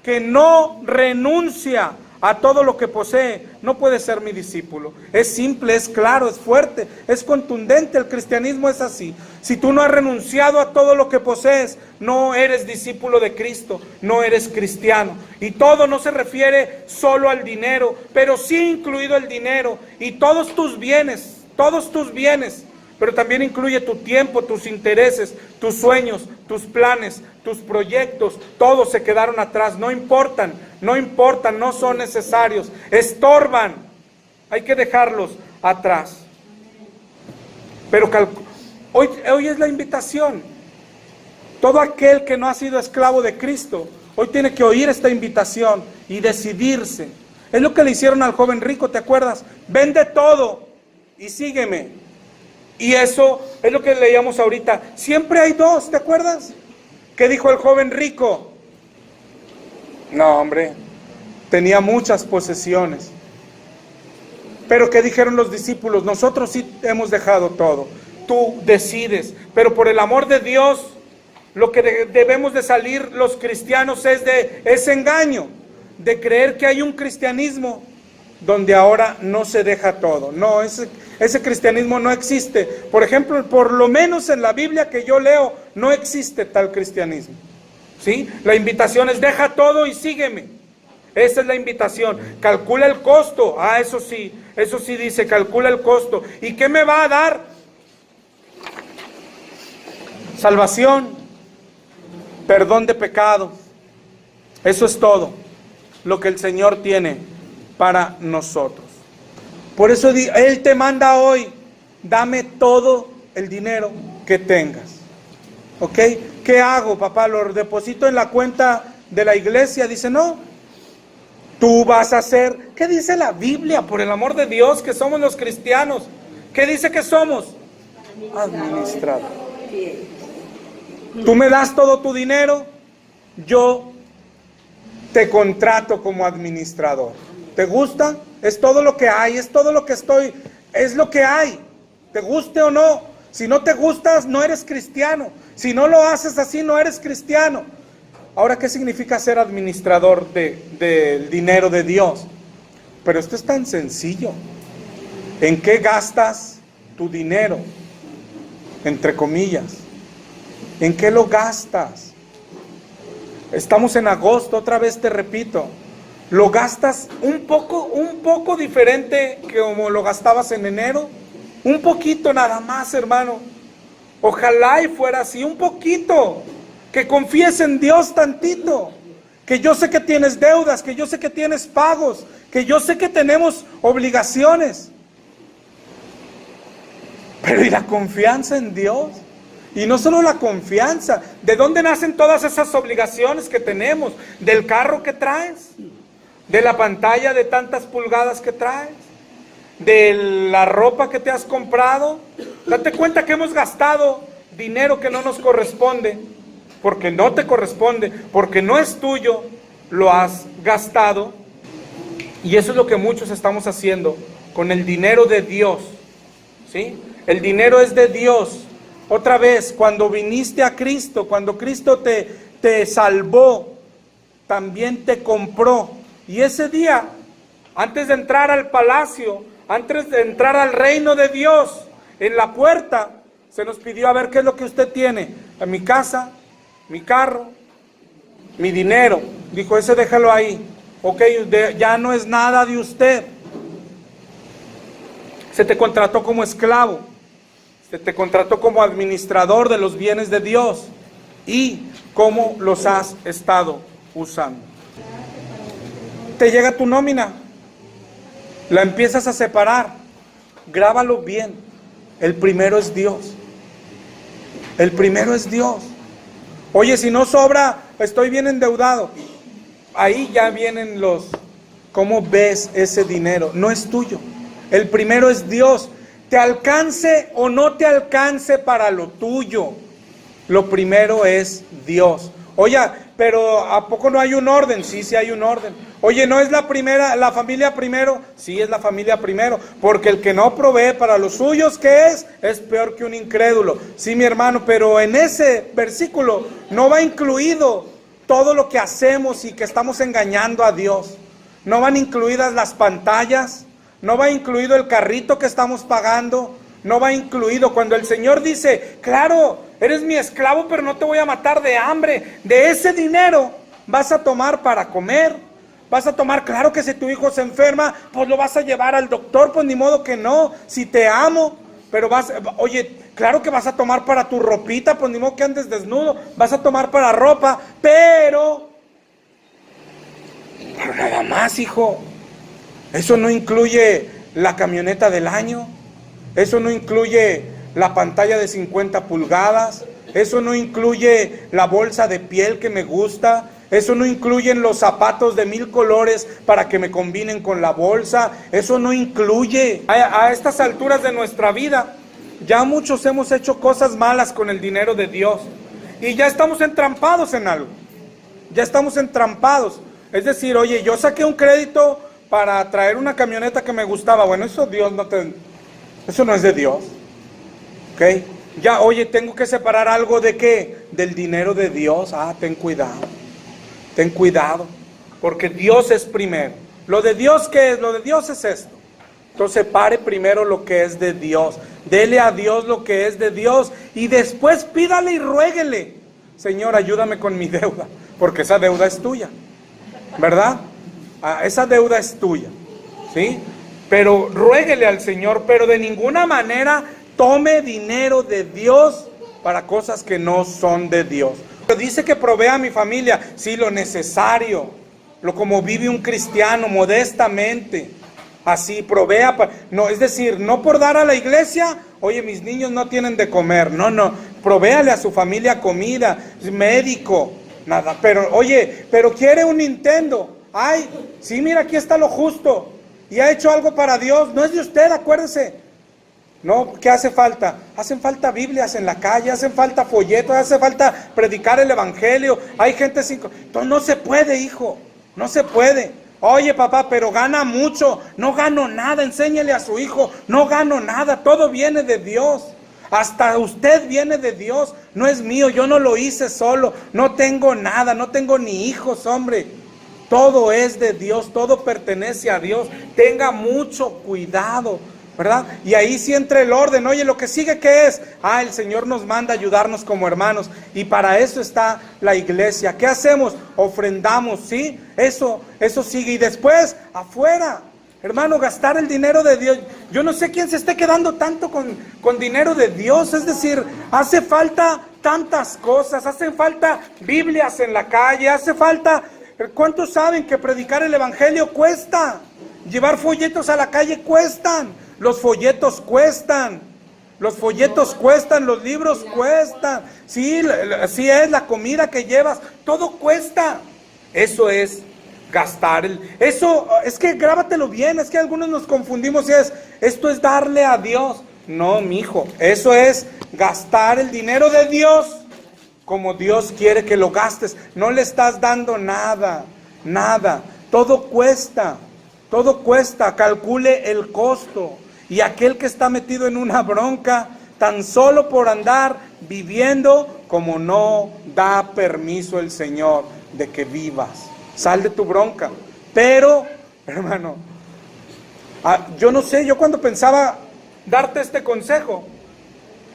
que no renuncia a todo lo que posee, no puede ser mi discípulo. Es simple, es claro, es fuerte, es contundente. El cristianismo es así. Si tú no has renunciado a todo lo que posees, no eres discípulo de Cristo, no eres cristiano. Y todo no se refiere solo al dinero, pero sí incluido el dinero y todos tus bienes, pero también incluye tu tiempo, tus intereses, tus sueños, tus planes, tus proyectos. Todos se quedaron atrás, no importan, no son necesarios, estorban, hay que dejarlos atrás. Pero hoy es la invitación. Todo aquel que no ha sido esclavo de Cristo, hoy tiene que oír esta invitación y decidirse. Es lo que le hicieron al joven rico, ¿te acuerdas? Vende todo y sígueme. Y eso es lo que leíamos ahorita. Siempre hay dos, ¿te acuerdas? ¿Qué dijo el joven rico? No, hombre, tenía muchas posesiones. Pero ¿qué dijeron los discípulos? Nosotros sí hemos dejado todo. Tú decides. Pero por el amor de Dios, lo que debemos de salir los cristianos es de ese engaño, de creer que hay un cristianismo donde ahora no se deja todo. No, ese cristianismo no existe. Por ejemplo, por lo menos en la Biblia que yo leo, no existe tal cristianismo. ¿Sí? La invitación es deja todo y sígueme. Esa es la invitación. Calcula el costo. Eso sí dice, calcula el costo. ¿Y qué me va a dar? Salvación, perdón de pecados. Eso es todo lo que el Señor tiene para nosotros. Por eso Él te manda hoy, dame todo el dinero que tengas. ¿Ok? ¿Qué hago, papá? ¿Lo deposito en la cuenta de la iglesia? Dice, no. Tú vas a hacer, ¿qué dice la Biblia? Por el amor de Dios, que somos los cristianos. ¿Qué dice que somos? Administrador. Tú me das todo tu dinero, yo te contrato como administrador. ¿Te gusta? Es todo lo que hay, es todo lo que estoy, es lo que hay. ¿Te guste o no? Si no te gustas, no eres cristiano. Si no lo haces así, no eres cristiano. Ahora, ¿qué significa ser administrador del dinero de Dios? Pero esto es tan sencillo. ¿En qué gastas tu dinero? Entre comillas. ¿En qué lo gastas? Estamos en agosto, otra vez te repito. ¿Lo gastas un poco diferente que como lo gastabas en enero? Un poquito nada más, hermano. Ojalá y fuera así, un poquito. Que confíes en Dios tantito. Que yo sé que tienes deudas, que yo sé que tienes pagos, que yo sé que tenemos obligaciones. Pero ¿y la confianza en Dios? Y no solo la confianza. ¿De dónde nacen todas esas obligaciones que tenemos? ¿Del carro que traes? ¿De la pantalla de tantas pulgadas que traes? ¿De la ropa que te has comprado? Date cuenta que hemos gastado dinero que no nos corresponde. Porque no te corresponde, porque no es tuyo, lo has gastado. Y eso es lo que muchos estamos haciendo con el dinero de Dios. ¿Sí? El dinero es de Dios. Otra vez, cuando viniste a Cristo, cuando Cristo te salvó, también te compró. Y ese día, antes de entrar al palacio, antes de entrar al reino de Dios, en la puerta, se nos pidió a ver qué es lo que usted tiene. En mi casa, mi carro, mi dinero. Dijo, ese déjalo ahí. Ok, ya no es nada de usted. Se te contrató como esclavo. Se te contrató como administrador de los bienes de Dios. ¿Y cómo los has estado usando? Te llega tu nómina. La empiezas a separar. Grábalo bien. El primero es Dios. El primero es Dios. Oye, si no sobra, estoy bien endeudado. Ahí ya vienen ¿cómo ves ese dinero? No es tuyo. El primero es Dios. Te alcance o no te alcance para lo tuyo. Lo primero es Dios. Oye, pero ¿a poco no hay un orden? Sí, sí hay un orden. Oye, ¿no es la familia primero? Sí, es la familia primero. Porque el que no provee para los suyos, ¿qué es? Es peor que un incrédulo. Sí, mi hermano, pero en ese versículo no va incluido todo lo que hacemos y que estamos engañando a Dios. No van incluidas las pantallas, no va incluido el carrito que estamos pagando, no va incluido cuando el Señor dice, claro, eres mi esclavo, pero no te voy a matar de hambre. De ese dinero vas a tomar para comer, vas a tomar, claro que si tu hijo se enferma, pues lo vas a llevar al doctor, pues ni modo que no, si te amo, pero oye, claro que vas a tomar para tu ropita, pues ni modo que andes desnudo, vas a tomar para ropa, pero nada más, hijo. Eso no incluye la camioneta del año, eso no incluye la pantalla de 50 pulgadas, eso no incluye la bolsa de piel que me gusta, eso no incluye los zapatos de 1000 colores para que me combinen con la bolsa, eso no incluye. A estas alturas de nuestra vida, ya muchos hemos hecho cosas malas con el dinero de Dios y ya estamos entrampados en algo, ya estamos entrampados. Es decir, oye, yo saqué un crédito para traer una camioneta que me gustaba. Bueno, eso eso no es de Dios. ¿Ok? Ya, oye, tengo que separar algo ¿de qué? Del dinero de Dios. Ten cuidado. Ten cuidado. Porque Dios es primero. ¿Lo de Dios qué es? Lo de Dios es esto. Entonces separe primero lo que es de Dios. Dele a Dios lo que es de Dios. Y después pídale y ruéguele. Señor, ayúdame con mi deuda. Porque esa deuda es tuya. ¿Verdad? Esa deuda es tuya, ¿sí? Pero ruéguele al Señor, pero de ninguna manera tome dinero de Dios para cosas que no son de Dios. Pero dice que provea a mi familia, sí, lo necesario, lo como vive un cristiano, modestamente, así, provea, no, es decir, no por dar a la iglesia, oye, mis niños no tienen de comer, no, provéale a su familia comida, médico, nada, pero oye, pero quiere un Nintendo, ay, sí, mira, aquí está lo justo, y ha hecho algo para Dios, no es de usted, acuérdese. No, ¿qué hace falta? Hacen falta Biblias en la calle, hacen falta folletos, hace falta predicar el evangelio, hay gente sin... Entonces no se puede, hijo, no se puede. Oye, papá, pero gana mucho, no gano nada, enséñele a su hijo, no gano nada, todo viene de Dios. Hasta usted viene de Dios, no es mío, yo no lo hice solo, no tengo nada, no tengo ni hijos, hombre. Todo es de Dios, todo pertenece a Dios. Tenga mucho cuidado, ¿verdad? Y ahí sí entra el orden. Oye, lo que sigue, ¿qué es? El Señor nos manda a ayudarnos como hermanos. Y para eso está la iglesia. ¿Qué hacemos? Ofrendamos, ¿sí? Eso sigue. Y después, afuera. Hermano, gastar el dinero de Dios. Yo no sé quién se esté quedando tanto con dinero de Dios. Es decir, hace falta tantas cosas. Hacen falta Biblias en la calle. Hace falta... ¿Cuántos saben que predicar el evangelio cuesta? Llevar folletos a la calle cuestan. Los folletos cuestan. Los folletos cuestan. Los libros cuestan. Sí, así es, la comida que llevas. Todo cuesta. Eso es gastar. Eso es que grábatelo bien. Es que algunos nos confundimos. Esto es darle a Dios. No, mijo. Eso es gastar el dinero de Dios como Dios quiere que lo gastes. No le estás dando nada. Todo cuesta. Calcule el costo. Y aquel que está metido en una bronca, tan solo por andar viviendo, como no da permiso el Señor de que vivas. Sal de tu bronca. Pero, hermano, yo no sé, yo cuando pensaba darte este consejo,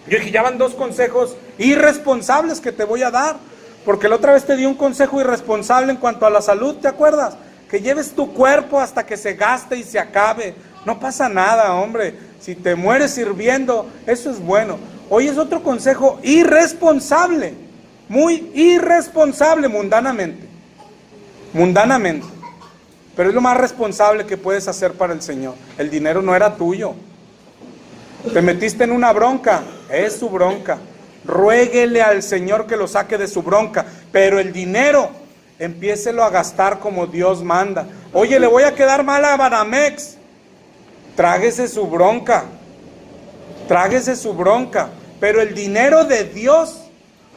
yo dije, ya van 2 consejos irresponsables que te voy a dar, porque la otra vez te di un consejo irresponsable en cuanto a la salud, ¿te acuerdas? Que lleves tu cuerpo hasta que se gaste y se acabe. No pasa nada, hombre. Si te mueres sirviendo, eso es bueno. Hoy es otro consejo irresponsable, muy irresponsable mundanamente. Pero es lo más responsable que puedes hacer para el Señor. El dinero no era tuyo. Te metiste en una bronca, es su bronca. Ruéguele al Señor que lo saque de su bronca, pero el dinero, empiécelo a gastar como Dios manda. Oye, le voy a quedar mal a Banamex. Tráguese su bronca, pero el dinero de Dios,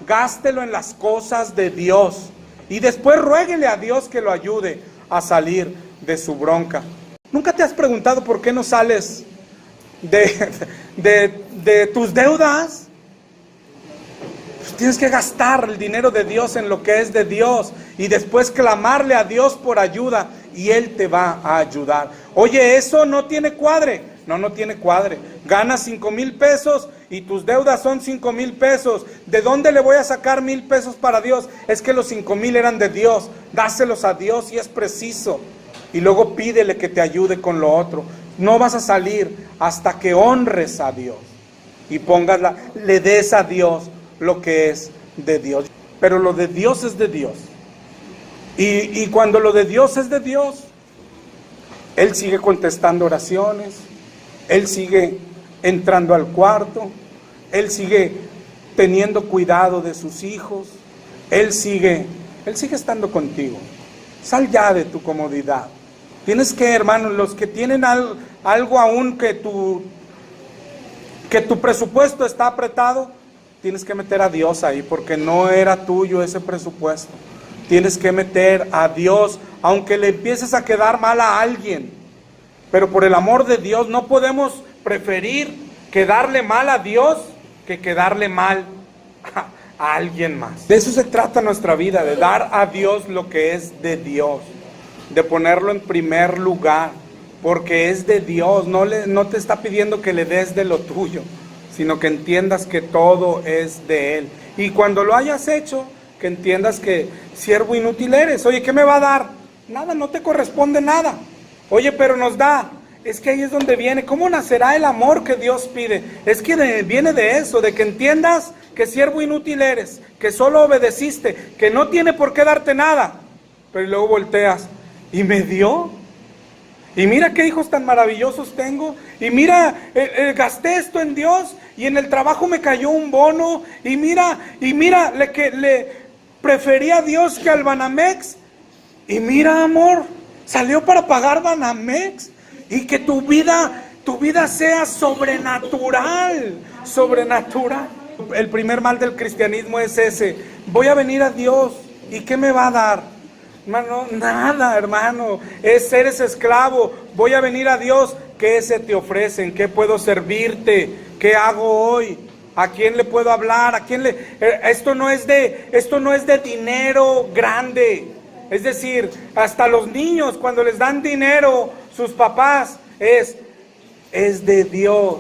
gástelo en las cosas de Dios. Y después ruéguele a Dios que lo ayude a salir de su bronca. ¿Nunca te has preguntado por qué no sales de tus deudas? Pues tienes que gastar el dinero de Dios en lo que es de Dios y después clamarle a Dios por ayuda y Él te va a ayudar. Oye, eso no tiene cuadre. No tiene cuadre. Ganas 5,000 pesos y tus deudas son 5,000 pesos. ¿De dónde le voy a sacar 1,000 pesos para Dios? Es que los 5,000 eran de Dios. Dáselos a Dios si es preciso. Y luego pídele que te ayude con lo otro. No vas a salir hasta que honres a Dios y le des a Dios lo que es de Dios. Pero lo de Dios es de Dios. Y cuando lo de Dios es de Dios, Él sigue contestando oraciones, Él sigue entrando al cuarto, Él sigue teniendo cuidado de sus hijos. Él sigue estando contigo. Sal ya de tu comodidad. Tienes que, hermanos, los que tienen algo aún que tu presupuesto está apretado, tienes que meter a Dios ahí, porque no era tuyo ese presupuesto. Tienes que meter a Dios, aunque le empieces a quedar mal a alguien. Pero por el amor de Dios, no podemos preferir quedarle mal a Dios que quedarle mal a alguien más. De eso se trata nuestra vida, de dar a Dios lo que es de Dios, de ponerlo en primer lugar, porque es de Dios. No te está pidiendo que le des de lo tuyo, sino que entiendas que todo es de Él. Y cuando lo hayas hecho, que entiendas que siervo inútil eres. Oye, ¿qué me va a dar? Nada, no te corresponde nada. Oye, pero nos da. Es que ahí es donde viene. ¿Cómo nacerá el amor que Dios pide? Es que viene de eso, de que entiendas que siervo inútil eres, que solo obedeciste, que no tiene por qué darte nada. Pero luego volteas, ¿y me dio? Y mira qué hijos tan maravillosos tengo. Y mira, gasté esto en Dios. Y en el trabajo me cayó un bono. Y mira, le preferí a Dios que al Banamex. Y mira, amor, salió para pagar Banamex. Y que tu vida sea sobrenatural. Sobrenatural. El primer mal del cristianismo es ese. Voy a venir a Dios. ¿Y qué me va a dar? Hermano, nada, hermano. Eres esclavo. Voy a venir a Dios. ¿Qué se te ofrecen? ¿Qué puedo servirte? ¿Qué hago hoy? ¿A quién le puedo hablar? ¿A quién le? Esto no es de dinero grande. Es decir, hasta los niños cuando les dan dinero sus papás es de Dios.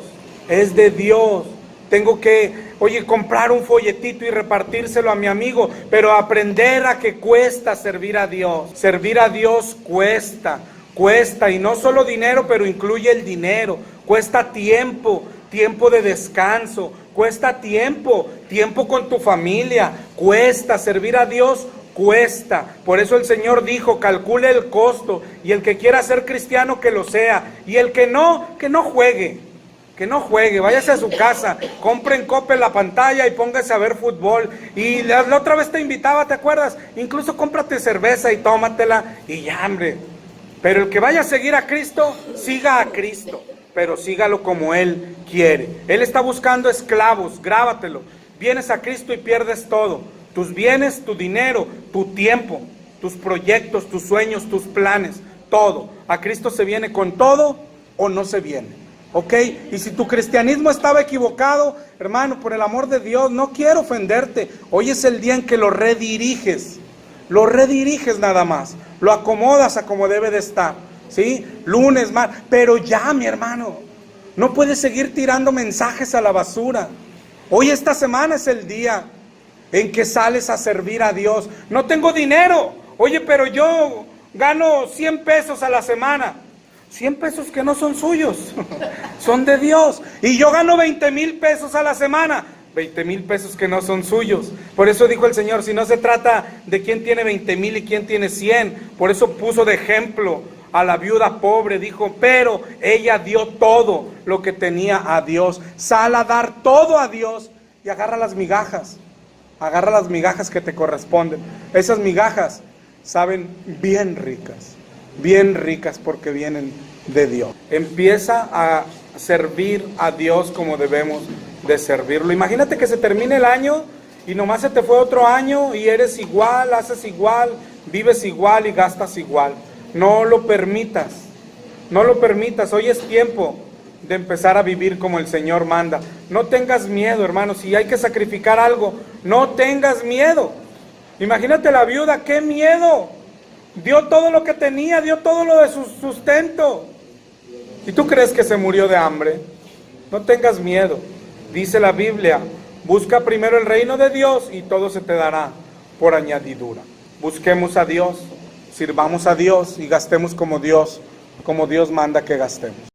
Es de Dios. Tengo que, comprar un folletito y repartírselo a mi amigo, pero aprender a que cuesta servir a Dios. Servir a Dios cuesta, y no solo dinero, pero incluye el dinero. Cuesta tiempo de descanso, cuesta tiempo con tu familia, cuesta, servir a Dios cuesta. Por eso el Señor dijo, calcule el costo, y el que quiera ser cristiano que lo sea, y el que no juegue. Que no juegue, váyase a su casa, compre en Coppel la pantalla y póngase a ver fútbol. Y la otra vez te invitaba, ¿te acuerdas? Incluso cómprate cerveza y tómatela y ya, hombre. Pero el que vaya a seguir a Cristo, siga a Cristo, pero sígalo como Él quiere. Él está buscando esclavos, grábatelo. Vienes a Cristo y pierdes todo. Tus bienes, tu dinero, tu tiempo, tus proyectos, tus sueños, tus planes, todo. A Cristo se viene con todo o no se viene. ¿Ok? Y si tu cristianismo estaba equivocado, hermano, por el amor de Dios, no quiero ofenderte. Hoy es el día en que lo rediriges. Lo rediriges nada más. Lo acomodas a como debe de estar. ¿Sí? Lunes, martes. Pero ya, mi hermano, no puedes seguir tirando mensajes a la basura. Hoy, esta semana, es el día en que sales a servir a Dios. No tengo dinero. Oye, pero yo gano 100 pesos a la semana. 100 pesos que no son suyos, son de Dios. Y yo gano 20,000 pesos a la semana, 20,000 pesos que no son suyos. Por eso dijo el Señor, si no se trata de quién tiene 20,000 y quién tiene 100. Por eso puso de ejemplo a la viuda pobre. Dijo, pero ella dio todo lo que tenía a Dios. Sal a dar todo a Dios y agarra las migajas. Agarra las migajas que te corresponden. Esas migajas saben bien ricas porque vienen de Dios. Empieza a servir a Dios como debemos de servirlo. Imagínate que se termine el año y nomás se te fue otro año y eres igual, haces igual, vives igual y gastas igual. No lo permitas, no lo permitas. Hoy es tiempo de empezar a vivir como el Señor manda. No tengas miedo, hermano. Si hay que sacrificar algo, no tengas miedo. Imagínate la viuda, qué miedo. Dio todo lo que tenía, dio todo lo de su sustento. ¿Y tú crees que se murió de hambre? No tengas miedo. Dice la Biblia, busca primero el reino de Dios y todo se te dará por añadidura. Busquemos a Dios, sirvamos a Dios y gastemos como Dios manda que gastemos.